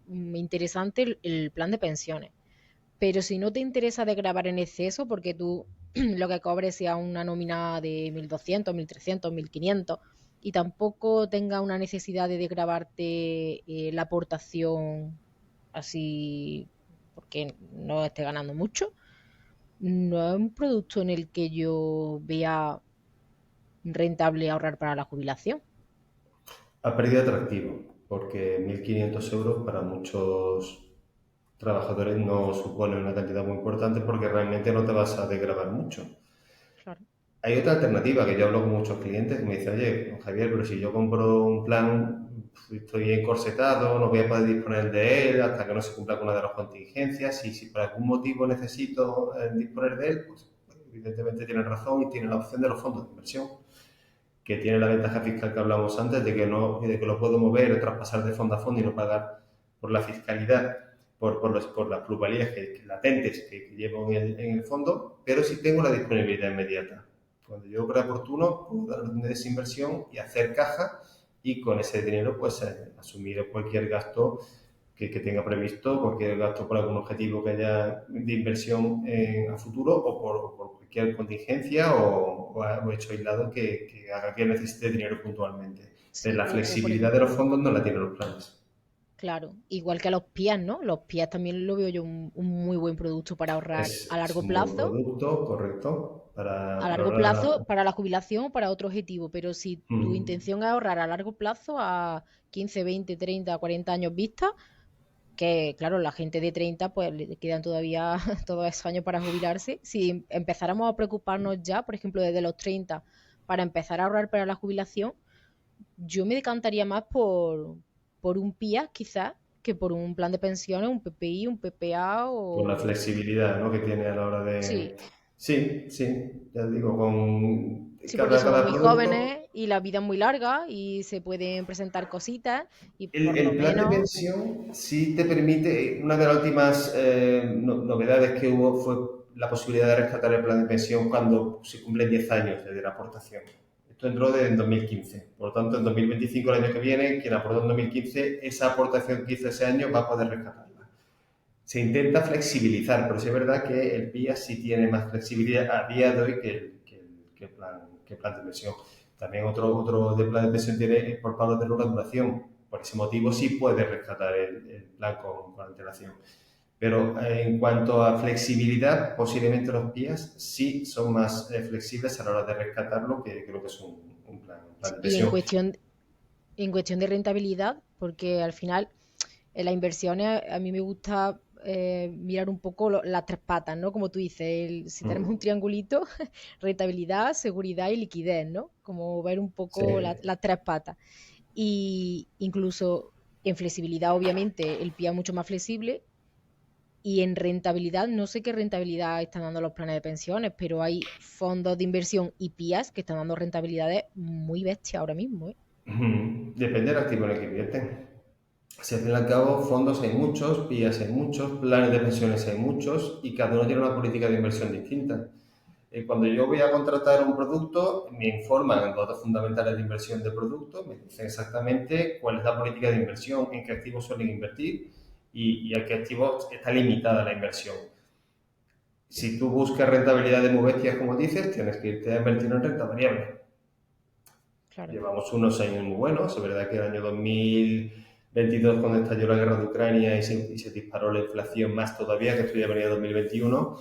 interesante el plan de pensiones. Pero si no te interesa desgravar en exceso, porque tú lo que cobres sea una nómina de 1.200, 1.300, 1.500 y tampoco tenga una necesidad de desgravarte la aportación así porque no esté ganando mucho, no es un producto en el que yo vea rentable ahorrar para la jubilación. Ha perdido atractivo, porque 1.500 euros para muchos trabajadores no supone una cantidad muy importante porque realmente no te vas a desgravar mucho. Claro. Hay otra alternativa que yo hablo con muchos clientes que me dicen, oye, don Javier, pero si yo compro un plan, estoy encorsetado, no voy a poder disponer de él hasta que no se cumpla con una de las contingencias, y si por algún motivo necesito disponer de él, pues evidentemente tienen razón y tienen la opción de los fondos de inversión, que tiene la ventaja fiscal que hablamos antes de que, no, de que lo puedo mover o traspasar de fondo a fondo y no pagar por la fiscalidad, por las plusvalías latentes que llevo en el fondo, pero sí tengo la disponibilidad inmediata. Cuando yo creo oportuno, puedo dar orden de desinversión y hacer caja y con ese dinero pues asumir cualquier gasto que tenga previsto, cualquier gasto por algún objetivo que haya de inversión a futuro o por cualquier contingencia o hecho aislado que haga que necesite dinero puntualmente. Pero Sí, la o por flexibilidad de los ejemplo, fondos no la tienen los planes. claro, igual que a los PIAs, ¿no? Los PIAs también lo veo yo un muy buen producto para ahorrar a Es largo un buen plazo, producto, correcto, a para largo ahorrar. plazo para la jubilación o para otro objetivo, pero si tu Mm. intención es ahorrar a largo plazo, a 15, 20, 30, 40 años vista, que claro, la gente de 30 pues le quedan todavía todos esos años para jubilarse. Si empezáramos a preocuparnos ya, por ejemplo, desde los 30 para empezar a ahorrar para la jubilación, yo me decantaría más por un PIA quizás que por un plan de pensiones, un PPI, un PPA Por la o... flexibilidad, ¿no?, que tiene a la hora de... Sí, Sí, sí, ya digo, con sí, porque somos cada muy producto. jóvenes y la vida es muy larga y se pueden presentar cositas y por lo El plan de menos... pensión sí te permite, una de las últimas novedades que hubo fue la posibilidad de rescatar el plan de pensión cuando se cumplen 10 años desde la aportación. Esto entró en 2015. Por lo tanto, en 2025, el año que viene, quien aportó en 2015, esa aportación que hizo ese año va a poder rescatarla. Se intenta flexibilizar, pero sí es verdad que el PIA sí tiene más flexibilidad a día de hoy que el plan de pensión. También otro de plan de pensión tiene por pago de larga duración. Por ese motivo sí puede rescatar el plan con antelación. Pero en cuanto a flexibilidad, posiblemente los PIAs sí son más flexibles a la hora de rescatarlo que lo que es un plan de Y pensión. en cuestión de rentabilidad, porque al final en las inversiones a mí me gusta mirar un poco las tres patas, ¿no? Como tú dices, si tenemos un Mm. triangulito, rentabilidad, seguridad y liquidez, ¿no? Como ver un Sí. poco las tres patas. Y incluso en flexibilidad, obviamente, el PIA es mucho más flexible. Y en rentabilidad, no sé qué rentabilidad están dando los planes de pensiones, pero hay fondos de inversión y PIAs que están dando rentabilidades muy bestias ahora mismo, ¿eh? Depende del activo en el que invierten. Si al fin y al cabo, fondos hay muchos, PIAs hay muchos, planes de pensiones hay muchos y cada uno tiene una política de inversión distinta. Cuando yo voy a contratar un producto, me informan en datos fundamentales de inversión del producto, me dicen exactamente cuál es la política de inversión, en qué activos suelen invertir y a qué activos está limitada la inversión. Si tú buscas rentabilidad de muy bestias, como dices, tienes que irte a invertir en renta variable. Claro. Llevamos unos años muy buenos, es verdad que el año 2022, cuando estalló la guerra de Ucrania y se disparó la inflación más todavía, que esto ya venía 2021,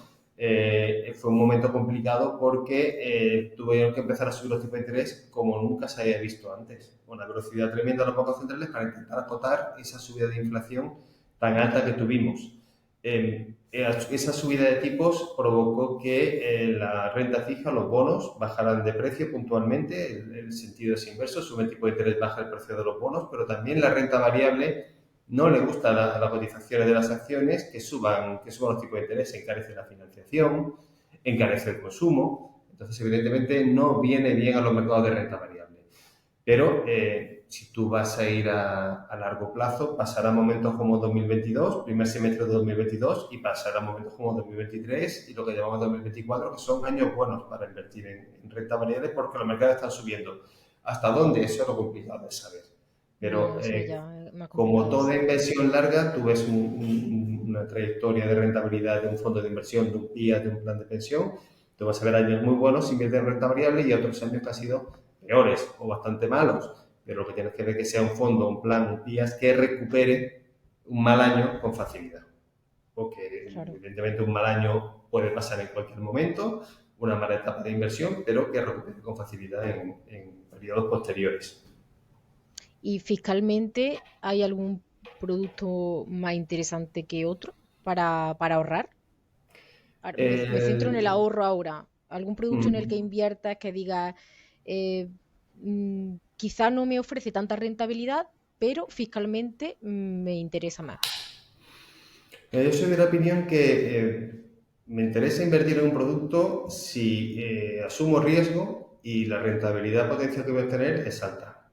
fue un momento complicado porque tuvieron que empezar a subir los tipos de interés como nunca se había visto antes, con una velocidad tremenda de los bancos centrales para intentar acotar esa subida de inflación tan alta que tuvimos. Esa subida de tipos provocó que la renta fija, los bonos, bajaran de precio puntualmente. El sentido es inverso, sube el tipo de interés, baja el precio de los bonos, pero también la renta variable no le gusta a las cotizaciones de las acciones que suban los tipos de interés, encarece la financiación, encarece el consumo. Entonces, evidentemente, no viene bien a los mercados de renta variable. Pero si tú vas a ir a largo plazo, pasará momentos como 2022, primer semestre de 2022, y pasará momentos como 2023 y lo que llamamos 2024, que son años buenos para invertir en renta variable porque los mercados están subiendo. ¿Hasta dónde? Eso es lo complicado de saber. Bueno, Pero eso ya es más como complicado de toda saber. inversión larga, tú ves una trayectoria de rentabilidad de un fondo de inversión, de un PIA, de un plan de pensión. Tú vas a ver años muy buenos si inviertes en renta variable y otros años que han sido peores o bastante malos. Pero lo que tienes que ver es que sea un fondo, un plan, un PIA que recupere un mal año con facilidad. Porque Claro. evidentemente un mal año puede pasar en cualquier momento, una mala etapa de inversión, pero que recupere con facilidad en periodos posteriores. ¿Y fiscalmente hay algún producto más interesante que otro para ahorrar? Ahora, me centro en el El, ahorro ahora. ¿Algún producto en el que mm, inviertas que diga, quizá no me ofrece tanta rentabilidad, pero fiscalmente me interesa más? Yo soy de la opinión que me interesa invertir en un producto si asumo riesgo y la rentabilidad potencial que voy a obtener es alta.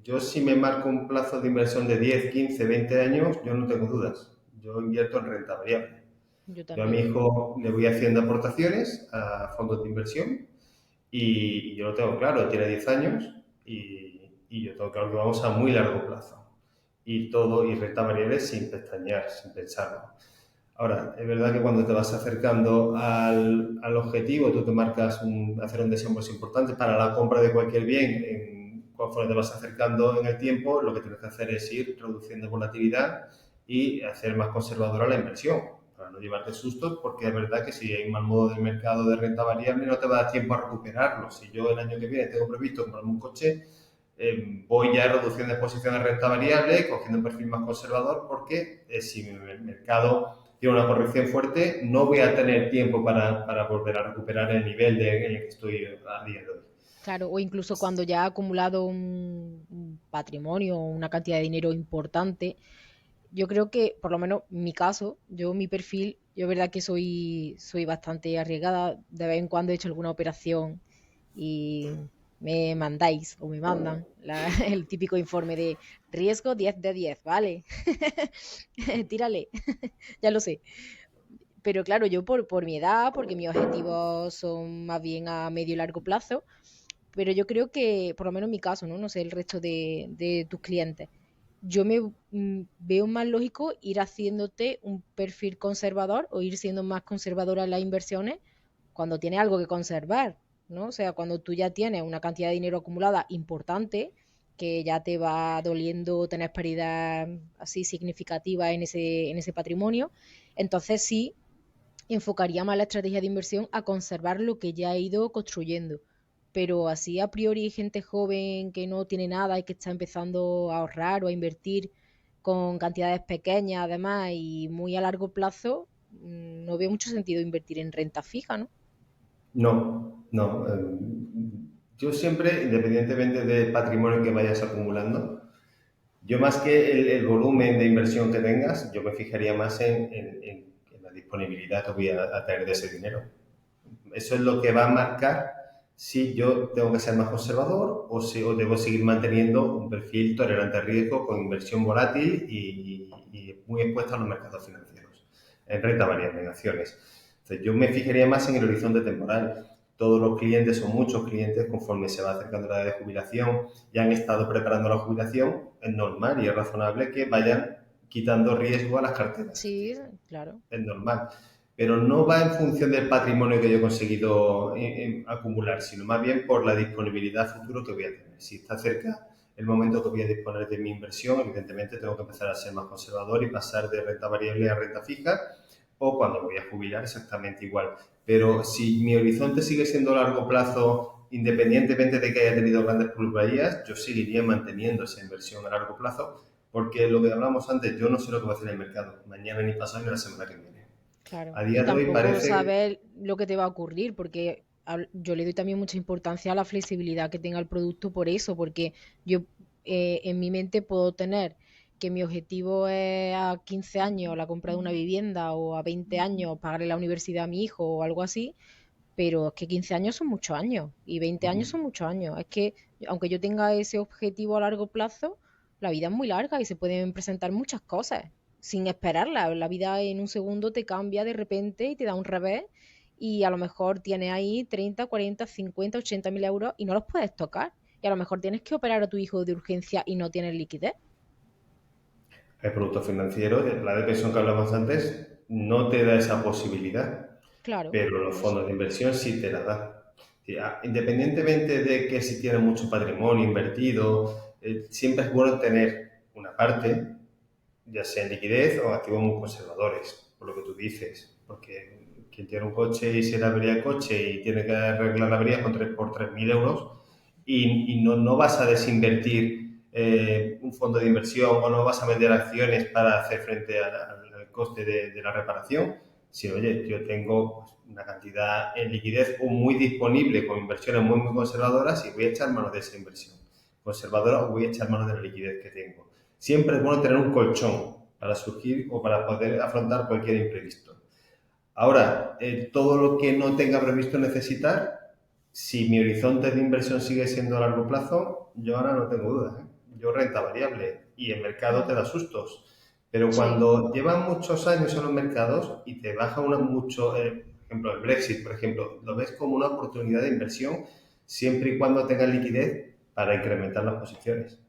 Yo si me marco un plazo de inversión de 10, 15, 20 años, yo no tengo dudas. Yo invierto en renta variable. Yo Yo a mi también. hijo le voy haciendo aportaciones a fondos de inversión y yo lo tengo claro, tiene 10 años y yo tengo claro que vamos a muy largo plazo. Y todo, y renta variable sin pestañear, sin pensarlo. Ahora, es verdad que cuando te vas acercando al objetivo, tú te marcas hacer un desembolso importante para la compra de cualquier bien, conforme te vas acercando en el tiempo, lo que tienes que hacer es ir reduciendo volatilidad y hacer más conservadora la inversión, para no llevarte sustos, porque es verdad que si hay un mal modo del mercado de renta variable no te va a dar tiempo a recuperarlo. Si yo el año que viene tengo previsto comprarme un coche, voy ya reduciendo exposición a renta variable, cogiendo un perfil más conservador, porque si el mercado tiene una corrección fuerte, no voy a tener tiempo para volver a recuperar el nivel en el que estoy a día de hoy. Claro, o incluso cuando ya ha acumulado un patrimonio o una cantidad de dinero importante, yo creo que, por lo menos en mi caso, yo mi perfil, yo es verdad que soy bastante arriesgada, de vez en cuando he hecho alguna operación y me mandáis o me mandan el típico informe de riesgo 10 de 10, ¿vale? Tírale, ya lo sé. Pero claro, yo por mi edad, porque mis objetivos son más bien a medio y largo plazo, pero yo creo que, por lo menos en mi caso, ¿no? No sé el resto de tus clientes, yo me veo más lógico ir haciéndote un perfil conservador o ir siendo más conservadora en las inversiones cuando tienes algo que conservar, ¿no? O sea, cuando tú ya tienes una cantidad de dinero acumulada importante, que ya te va doliendo tener pérdida así significativa en ese patrimonio, entonces sí enfocaría más la estrategia de inversión a conservar lo que ya he ido construyendo. Pero así a priori gente joven que no tiene nada y que está empezando a ahorrar o a invertir con cantidades pequeñas además y muy a largo plazo, no veo mucho sentido invertir en renta fija, ¿no? No, no. Yo siempre, independientemente del patrimonio que vayas acumulando, yo más que el volumen de inversión que tengas, yo me fijaría más en la disponibilidad que voy a tener de ese dinero. Eso es lo que va a marcar si yo tengo que ser más conservador o debo seguir manteniendo un perfil tolerante al riesgo con inversión volátil y muy expuesta a los mercados financieros, en renta variable, en acciones. Entonces, yo me fijaría más en el horizonte temporal. Todos los clientes o muchos clientes, conforme se va acercando la edad de jubilación y han estado preparando la jubilación, es normal y es razonable que vayan quitando riesgo a las carteras. Sí, claro. Es normal, pero no va en función del patrimonio que yo he conseguido acumular, sino más bien por la disponibilidad futuro que voy a tener. Si está cerca el momento que voy a disponer de mi inversión, evidentemente tengo que empezar a ser más conservador y pasar de renta variable a renta fija, o cuando voy a jubilar exactamente igual. Pero si mi horizonte sigue siendo a largo plazo, independientemente de que haya tenido grandes plusvalías, yo seguiría manteniendo esa inversión a largo plazo, porque lo que hablamos antes, yo no sé lo que va a hacer el mercado, mañana ni pasado ni la semana que viene. Claro. A Y día de hoy tampoco parece, saber lo que te va a ocurrir, porque yo le doy también mucha importancia a la flexibilidad que tenga el producto por eso, porque yo en mi mente puedo tener que mi objetivo es a 15 años la compra de una vivienda o a 20 años pagarle la universidad a mi hijo o algo así, pero es que 15 años son muchos años y 20 años son muchos años. Es que aunque yo tenga ese objetivo a largo plazo, la vida es muy larga y se pueden presentar muchas cosas sin esperarla. La vida en un segundo te cambia de repente y te da un revés y a lo mejor tienes ahí 30, 40, 50, 80 mil euros y no los puedes tocar. Y a lo mejor tienes que operar a tu hijo de urgencia y no tienes liquidez. el producto financiero, la de pensión que hablamos antes, no te da esa posibilidad, Claro, pero los por eso. fondos de inversión sí te la dan. Sí, independientemente de que si tienes mucho patrimonio invertido, siempre es bueno tener una parte, ya sea en liquidez o en activos muy conservadores, por lo que tú dices, porque quien tiene un coche y se le avería el coche y tiene que arreglar la avería por 3.000 euros y no vas a desinvertir un fondo de inversión o no vas a vender acciones para hacer frente al coste de la reparación. Si, oye, yo tengo pues, una cantidad en liquidez o muy disponible con inversiones muy conservadoras y voy a echar mano de esa inversión conservadora o voy a echar mano de la liquidez que tengo. Siempre es bueno tener un colchón para surgir o para poder afrontar cualquier imprevisto. Ahora, todo lo que no tenga previsto necesitar, si mi horizonte de inversión sigue siendo a largo plazo, yo ahora no tengo dudas, ¿eh? Yo renta variable y el mercado te da sustos. Pero cuando llevan muchos años en los mercados y te baja mucho, por ejemplo, el Brexit, por ejemplo, lo ves como una oportunidad de inversión siempre y cuando tengas liquidez para incrementar las posiciones.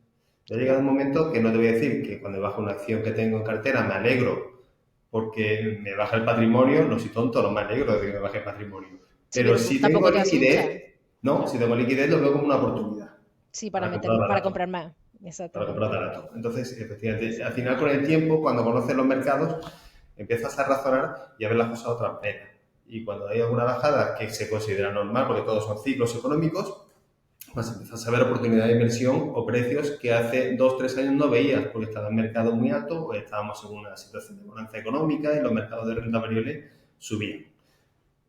Ya ha llegado un momento que no te voy a decir que cuando baja una acción que tengo en cartera me alegro porque me baja el patrimonio, no soy tonto, no me alegro de que me baje el patrimonio. Sí, Pero pero si tengo tampoco te asusta. liquidez, no, si tengo liquidez lo veo como una oportunidad Sí, para comprar para barato. comprar más. Para comprar Exactamente. barato. Entonces, efectivamente, al final con el tiempo, cuando conoces los mercados, empiezas a razonar y a ver las cosas de otra manera. Y cuando hay alguna bajada que se considera normal, porque todos son ciclos económicos, pues empiezas a ver oportunidades de inversión o precios que hace 2 o 3 años no veías, porque estaba el mercado muy alto o estábamos en una situación de bonanza económica y los mercados de renta variable subían.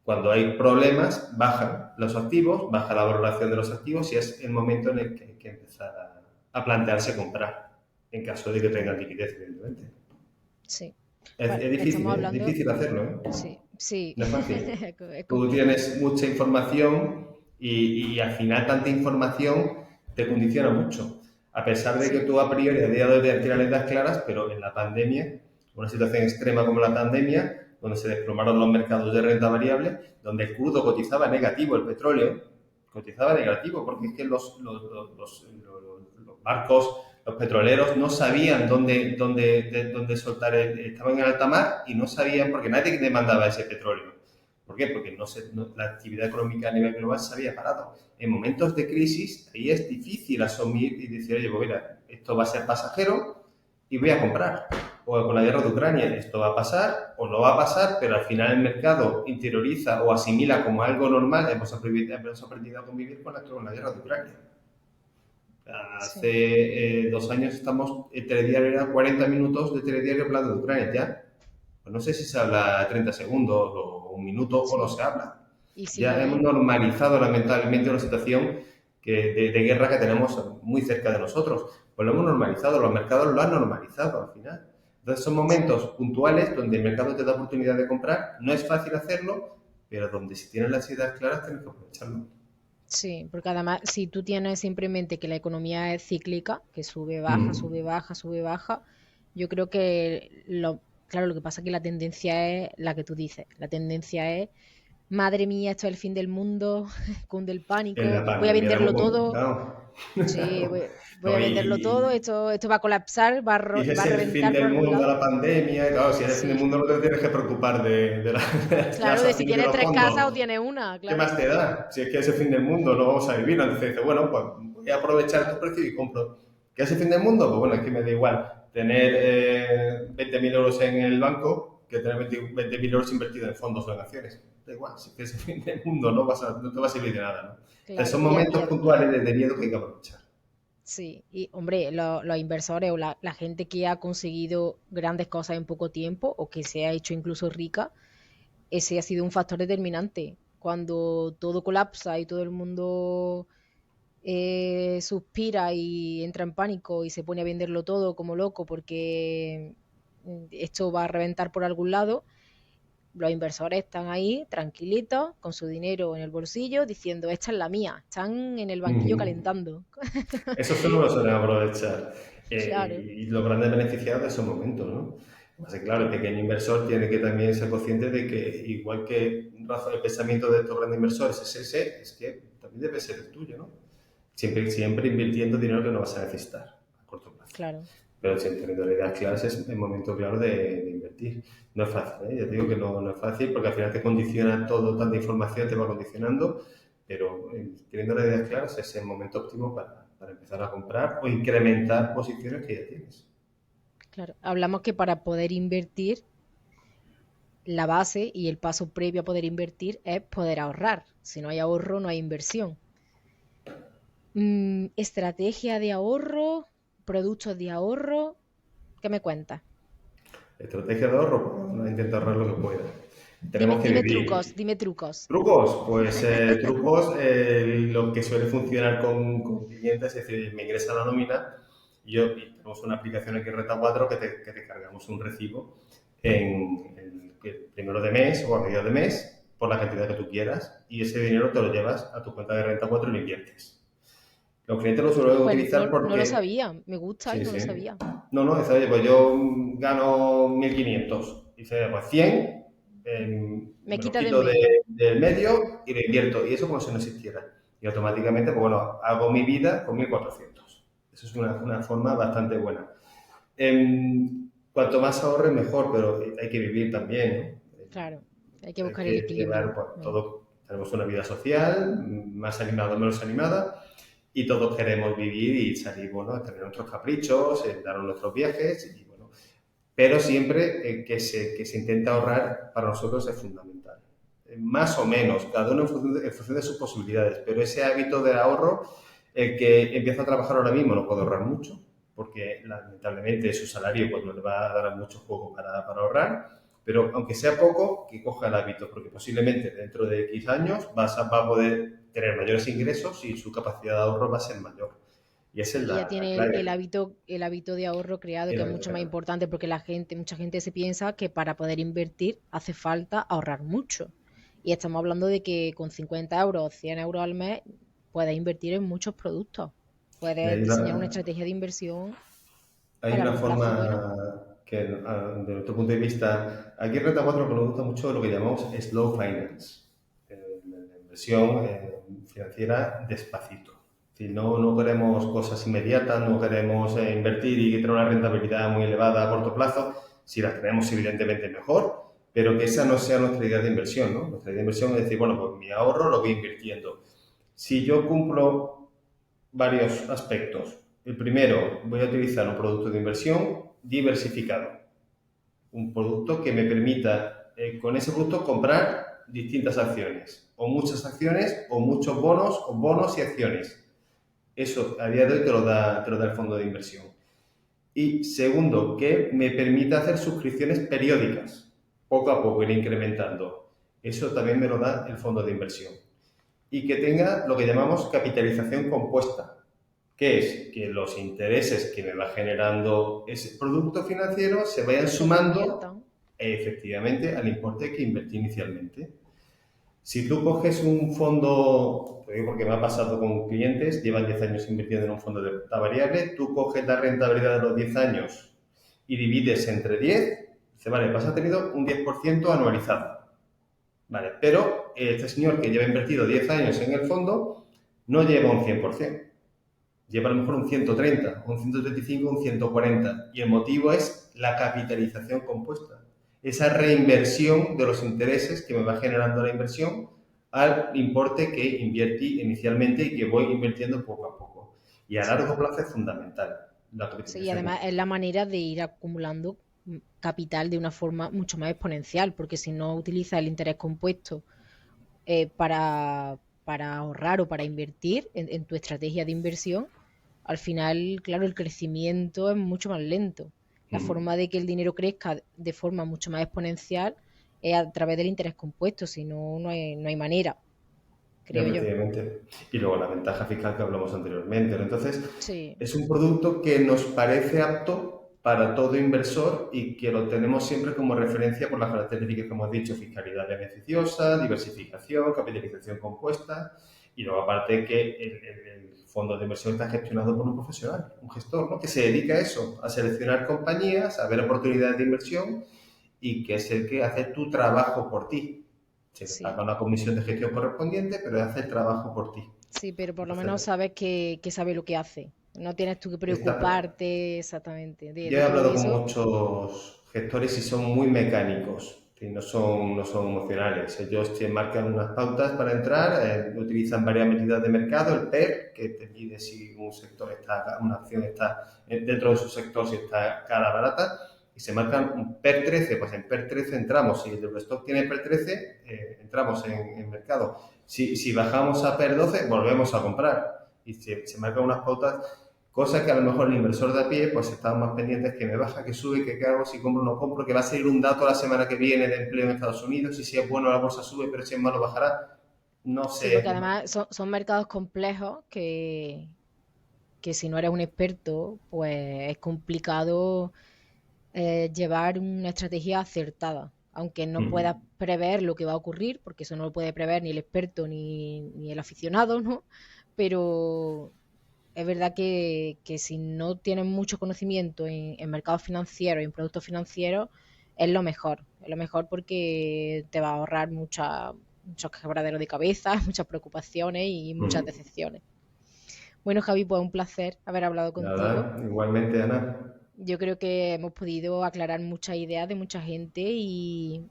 Cuando hay problemas, bajan los activos, baja la valoración de los activos y es el momento en el que hay que empezar a plantearse comprar, en caso de que tengan liquidez, evidentemente. Sí. Es Vale, difícil, estamos ¿eh? Es hablando. difícil hacerlo, ¿eh? Sí, sí. No es fácil. Es Tú complicado. tienes mucha información y al final tanta información te condiciona mucho. A pesar de que Sí, tú a priori a día de hoy tienes las ideas claras, pero en la pandemia, una situación extrema como la pandemia, donde se desplomaron los mercados de renta variable, donde el crudo cotizaba negativo, el petróleo cotizaba negativo, porque es que los barcos, los petroleros no sabían dónde soltar, estaban en alta mar y no sabían, porque nadie demandaba ese petróleo. ¿Por qué? Porque la actividad económica a nivel global se había parado. En momentos de crisis, ahí es difícil asumir y decir, oye, pues mira, esto va a ser pasajero y voy a comprar. O con la guerra de Ucrania, esto va a pasar o no va a pasar, pero al final el mercado interioriza o asimila como algo normal. Hemos aprendido a convivir con la guerra de Ucrania. sí. Hace 2 años estamos, el telediario era 40 minutos de telediario hablando de Ucrania ya. Pues no sé si se habla 30 segundos o un minuto o no Sí. se habla. Y Ya hemos sigue. normalizado lamentablemente una situación de guerra que tenemos muy cerca de nosotros. Pues lo hemos normalizado, los mercados lo han normalizado al final. Entonces son Sí. momentos puntuales donde el mercado te da oportunidad de comprar. No es fácil hacerlo, pero donde si tienes las ideas claras tienes que aprovecharlo. Sí, porque además, si tú tienes simplemente que la economía es cíclica, que sube, baja, Mm. sube, baja, sube, baja, yo creo que claro, lo que pasa es que la tendencia es la que tú dices. La tendencia es, madre mía, esto es el fin del mundo, cunde el En pánico, la voy a pandemia era muy venderlo todo. complicado. Sí, voy No, a venderlo todo, esto va a colapsar, y va es a el fin reventar por del algún mundo, la lado. pandemia. Claro, si es el fin del Sí, mundo no te tienes que preocupar de claro, las de si acciones de tienes los tres casas o fondos. tienes una, ¿Qué claro. más te da? Si es que es el fin del mundo, no vamos a vivir. Entonces dices, bueno, pues voy a aprovechar tu precio y compro. ¿Qué es el fin del mundo? Pues bueno, es que me da igual tener 20.000 euros en el banco que tener 20.000 euros invertidos en fondos o en acciones. Da igual, si es que es el fin del mundo, no te va a servir de nada, ¿no? Entonces Claro, son momentos puntuales de miedo que hay que aprovechar. sí, y hombre, los inversores o la gente que ha conseguido grandes cosas en poco tiempo o que se ha hecho incluso rica, ese ha sido un factor determinante. Cuando todo colapsa y todo el mundo suspira y entra en pánico y se pone a venderlo todo como loco porque esto va a reventar por algún lado, los inversores están ahí tranquilitos con su dinero en el bolsillo diciendo, esta es la mía, están en el banquillo Ujú. calentando. Eso solo lo suelen aprovechar. Claro, Y los grandes beneficiados de esos momentos, ¿no? Así que, claro, el claro, pequeño inversor tiene que también ser consciente de que, igual que el pensamiento de estos grandes inversores es ese, es que también debe ser el tuyo, ¿no? Siempre invirtiendo dinero que no vas a necesitar a corto plazo. claro. Pero si teniendo las ideas claras es el momento claro de invertir. No es fácil, ¿eh? Ya te digo que no es fácil porque al final te condiciona todo, tanta información te va condicionando, pero teniendo las ideas claras es el momento óptimo para empezar a comprar o incrementar posiciones que ya tienes. Claro, hablamos que para poder invertir la base y el paso previo a poder invertir es poder ahorrar. Si no hay ahorro, no hay inversión. Estrategia de ahorro, productos de ahorro, ¿qué me cuentas? Estrategia de ahorro, pues, uno intenta ahorrar lo que pueda. Dime, Tenemos que dime trucos, vivir. dime trucos. ¿Trucos? Pues trucos, lo que suele funcionar con clientes, es decir, me ingresa la nómina y tenemos una aplicación aquí en Renta 4 que te cargamos un recibo en el primero de mes o a medio de mes por la cantidad que tú quieras y ese dinero te lo llevas a tu cuenta de Renta 4 y lo inviertes. Los clientes lo suelen Pues utilizar no lo porque... sabía, me gusta, Sí, no lo sí. sabía. No, dice, oye, pues yo gano 1.500. Dice, pues 100, Me me los quita de en quito medio. del medio y lo invierto. Y eso como si no existiera. Y automáticamente, pues bueno, hago mi vida con 1.400. Eso es una forma bastante buena. Cuanto más ahorres, mejor, pero hay que vivir también, ¿no? Claro, hay que Hay buscar el que llevar, equilibrio. pues, todos tenemos una vida social, más animada o menos animada, y todos queremos vivir y salir, bueno, a tener nuestros caprichos, darnos nuestros viajes, y bueno, pero siempre que se intente ahorrar para nosotros es fundamental. Más o menos, cada uno en función de sus posibilidades, pero ese hábito del ahorro, el que empieza a trabajar ahora mismo no puede ahorrar mucho, porque lamentablemente su salario pues, no le va a dar mucho juego para ahorrar, pero aunque sea poco, que coja el hábito, porque posiblemente dentro de X años va a poder tener mayores ingresos y su capacidad de ahorro va a ser mayor. Y esa es Y ya la tiene clave. el hábito de ahorro creado, El que es hábito mucho de más ahorro. importante porque mucha gente se piensa que para poder invertir hace falta ahorrar mucho. Y estamos hablando de que con 50 euros o 100 euros al mes puedes invertir en muchos productos. Y Puedes hay diseñar una una, estrategia de inversión a hay una largo plazo buena. forma que, de nuestro punto de vista, aquí en Renta 4 lo que nos gusta mucho es lo que llamamos slow finance, la inversión financiera despacito. Es decir, no queremos cosas inmediatas, no queremos invertir y tener una rentabilidad muy elevada a corto plazo. Si la tenemos, evidentemente mejor, pero que esa no sea nuestra idea de inversión, ¿no? Nuestra idea de inversión es decir, bueno, pues mi ahorro lo voy invirtiendo. Si yo cumplo varios aspectos. El primero, voy a utilizar un producto de inversión diversificado. Un producto que me permita con ese producto comprar distintas acciones, o muchas acciones, o muchos bonos, o bonos y acciones. Eso a día de hoy te lo da el fondo de inversión. Y segundo, que me permita hacer suscripciones periódicas, poco a poco ir incrementando. Eso también me lo da el fondo de inversión. Y que tenga lo que llamamos capitalización compuesta, que es que los intereses que me va generando ese producto financiero se vayan Se sumando reinviertan. efectivamente al importe que invertí inicialmente. Si tú coges un fondo, te digo porque me ha pasado con clientes, llevan 10 años invirtiendo en un fondo de renta variable, tú coges la rentabilidad de los 10 años y divides entre 10, dice, vale, pues has tenido un 10% anualizado. Vale, pero este señor que lleva invertido 10 años en el fondo no lleva un 100%. Lleva a lo mejor un 130, un 135, un 140. Y el motivo es la capitalización compuesta. Esa reinversión de los intereses que me va generando la inversión al importe que invertí inicialmente y que voy invirtiendo poco a poco. Y a Sí. largo plazo es fundamental la Sí, y capitalización además es compuesta. la manera de ir acumulando capital de una forma mucho más exponencial, porque si no utilizas el interés compuesto para ahorrar o para invertir en tu estrategia de inversión, al final, claro, el crecimiento es mucho más lento. La forma de que el dinero crezca de forma mucho más exponencial es a través del interés compuesto, si no, no hay manera, creo yo. Efectivamente. Y luego la ventaja fiscal que hablamos anteriormente, ¿no? Entonces, Sí, es un producto que nos parece apto para todo inversor y que lo tenemos siempre como referencia por las características que hemos dicho, fiscalidad beneficiosa, diversificación, capitalización compuesta y luego aparte que el fondo de inversión está gestionado por un profesional, un gestor, ¿no? Que se dedica a eso, a seleccionar compañías, a ver oportunidades de inversión y que es el que hace tu trabajo por ti. Se te sí. paga una comisión de gestión correspondiente, pero hace el trabajo por ti. Sí, pero por lo Entonces, menos sabes que sabe lo que hace. No tienes tú que está, preocuparte exactamente yo he de todo hablado con eso. muchos gestores y son muy mecánicos, y no son emocionales. Ellos te marcan unas pautas para entrar, utilizan varias medidas de mercado, el PER, que te mide si un sector está, una acción está dentro de su sector, si está cara o barata, y se marcan un PER 13, pues en PER 13 entramos. Si el Eurostock tiene PER 13, entramos en mercado. Si bajamos a PER 12, volvemos a comprar. Y se marcan unas pautas, cosas que a lo mejor el inversor de a pie, pues estamos más pendientes, que me baja, que sube, que qué hago, si compro o no compro, que va a salir un dato la semana que viene de empleo en Estados Unidos, y si es bueno la bolsa sube, pero si es malo bajará. No Sí, porque sé. además son mercados complejos que si no eres un experto, pues es complicado llevar una estrategia acertada, aunque no puedas prever lo que va a ocurrir, porque eso no lo puede prever ni el experto ni el aficionado, ¿no? Pero es verdad que si no tienes mucho conocimiento en mercados financieros y en productos financieros, es lo mejor porque te va a ahorrar muchos quebraderos de cabeza, muchas preocupaciones y muchas decepciones. Bueno, Javi, pues un placer haber hablado contigo. Nada, igualmente, Ana. Yo creo que hemos podido aclarar muchas ideas de mucha gente y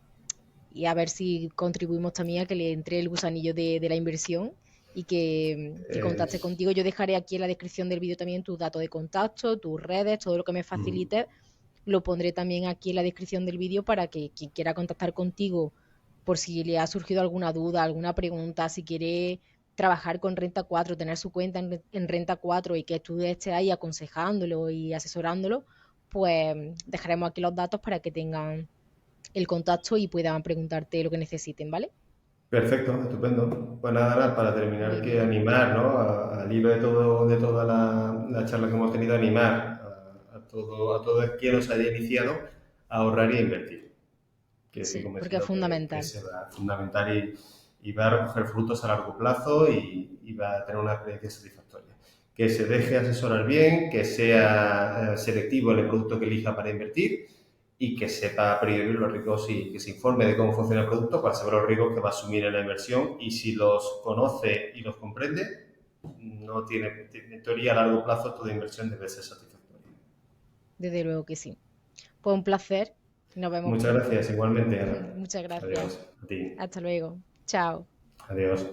a ver si contribuimos también a que le entre el gusanillo de la inversión y que Eh, contacte contigo. Yo dejaré aquí en la descripción del vídeo también tus datos de contacto, tus redes, todo lo que me facilites. Lo pondré también aquí en la descripción del vídeo para que quien quiera contactar contigo por si le ha surgido alguna duda, alguna pregunta, si quiere trabajar con Renta 4, tener su cuenta en Renta 4 y que tú estés ahí aconsejándolo y asesorándolo, pues dejaremos aquí los datos para que tengan el contacto y puedan preguntarte lo que necesiten, ¿vale? Perfecto, estupendo. Pues nada, Ana, para terminar, Muy que bien. animar, ¿no? Al hilo de toda la charla que hemos tenido, animar a todo el que nos haya iniciado a ahorrar y a invertir, que estoy Sí, porque es convencido que fundamental. se va a fundamentar y va a recoger frutos a largo plazo y va a tener una experiencia satisfactoria. Que se deje asesorar bien, que sea selectivo en el producto que elija para invertir y que sepa prevenir los riesgos y que se informe de cómo funciona el producto para saber los riesgos que va a asumir en la inversión, y si los conoce y los comprende, no tiene, en teoría a largo plazo toda inversión debe ser satisfactoria. Desde luego que sí. Pues un placer. Nos vemos Muchas pronto. gracias, igualmente, Ana. Muchas gracias. Adiós. A ti. Hasta luego. Chao. Adiós.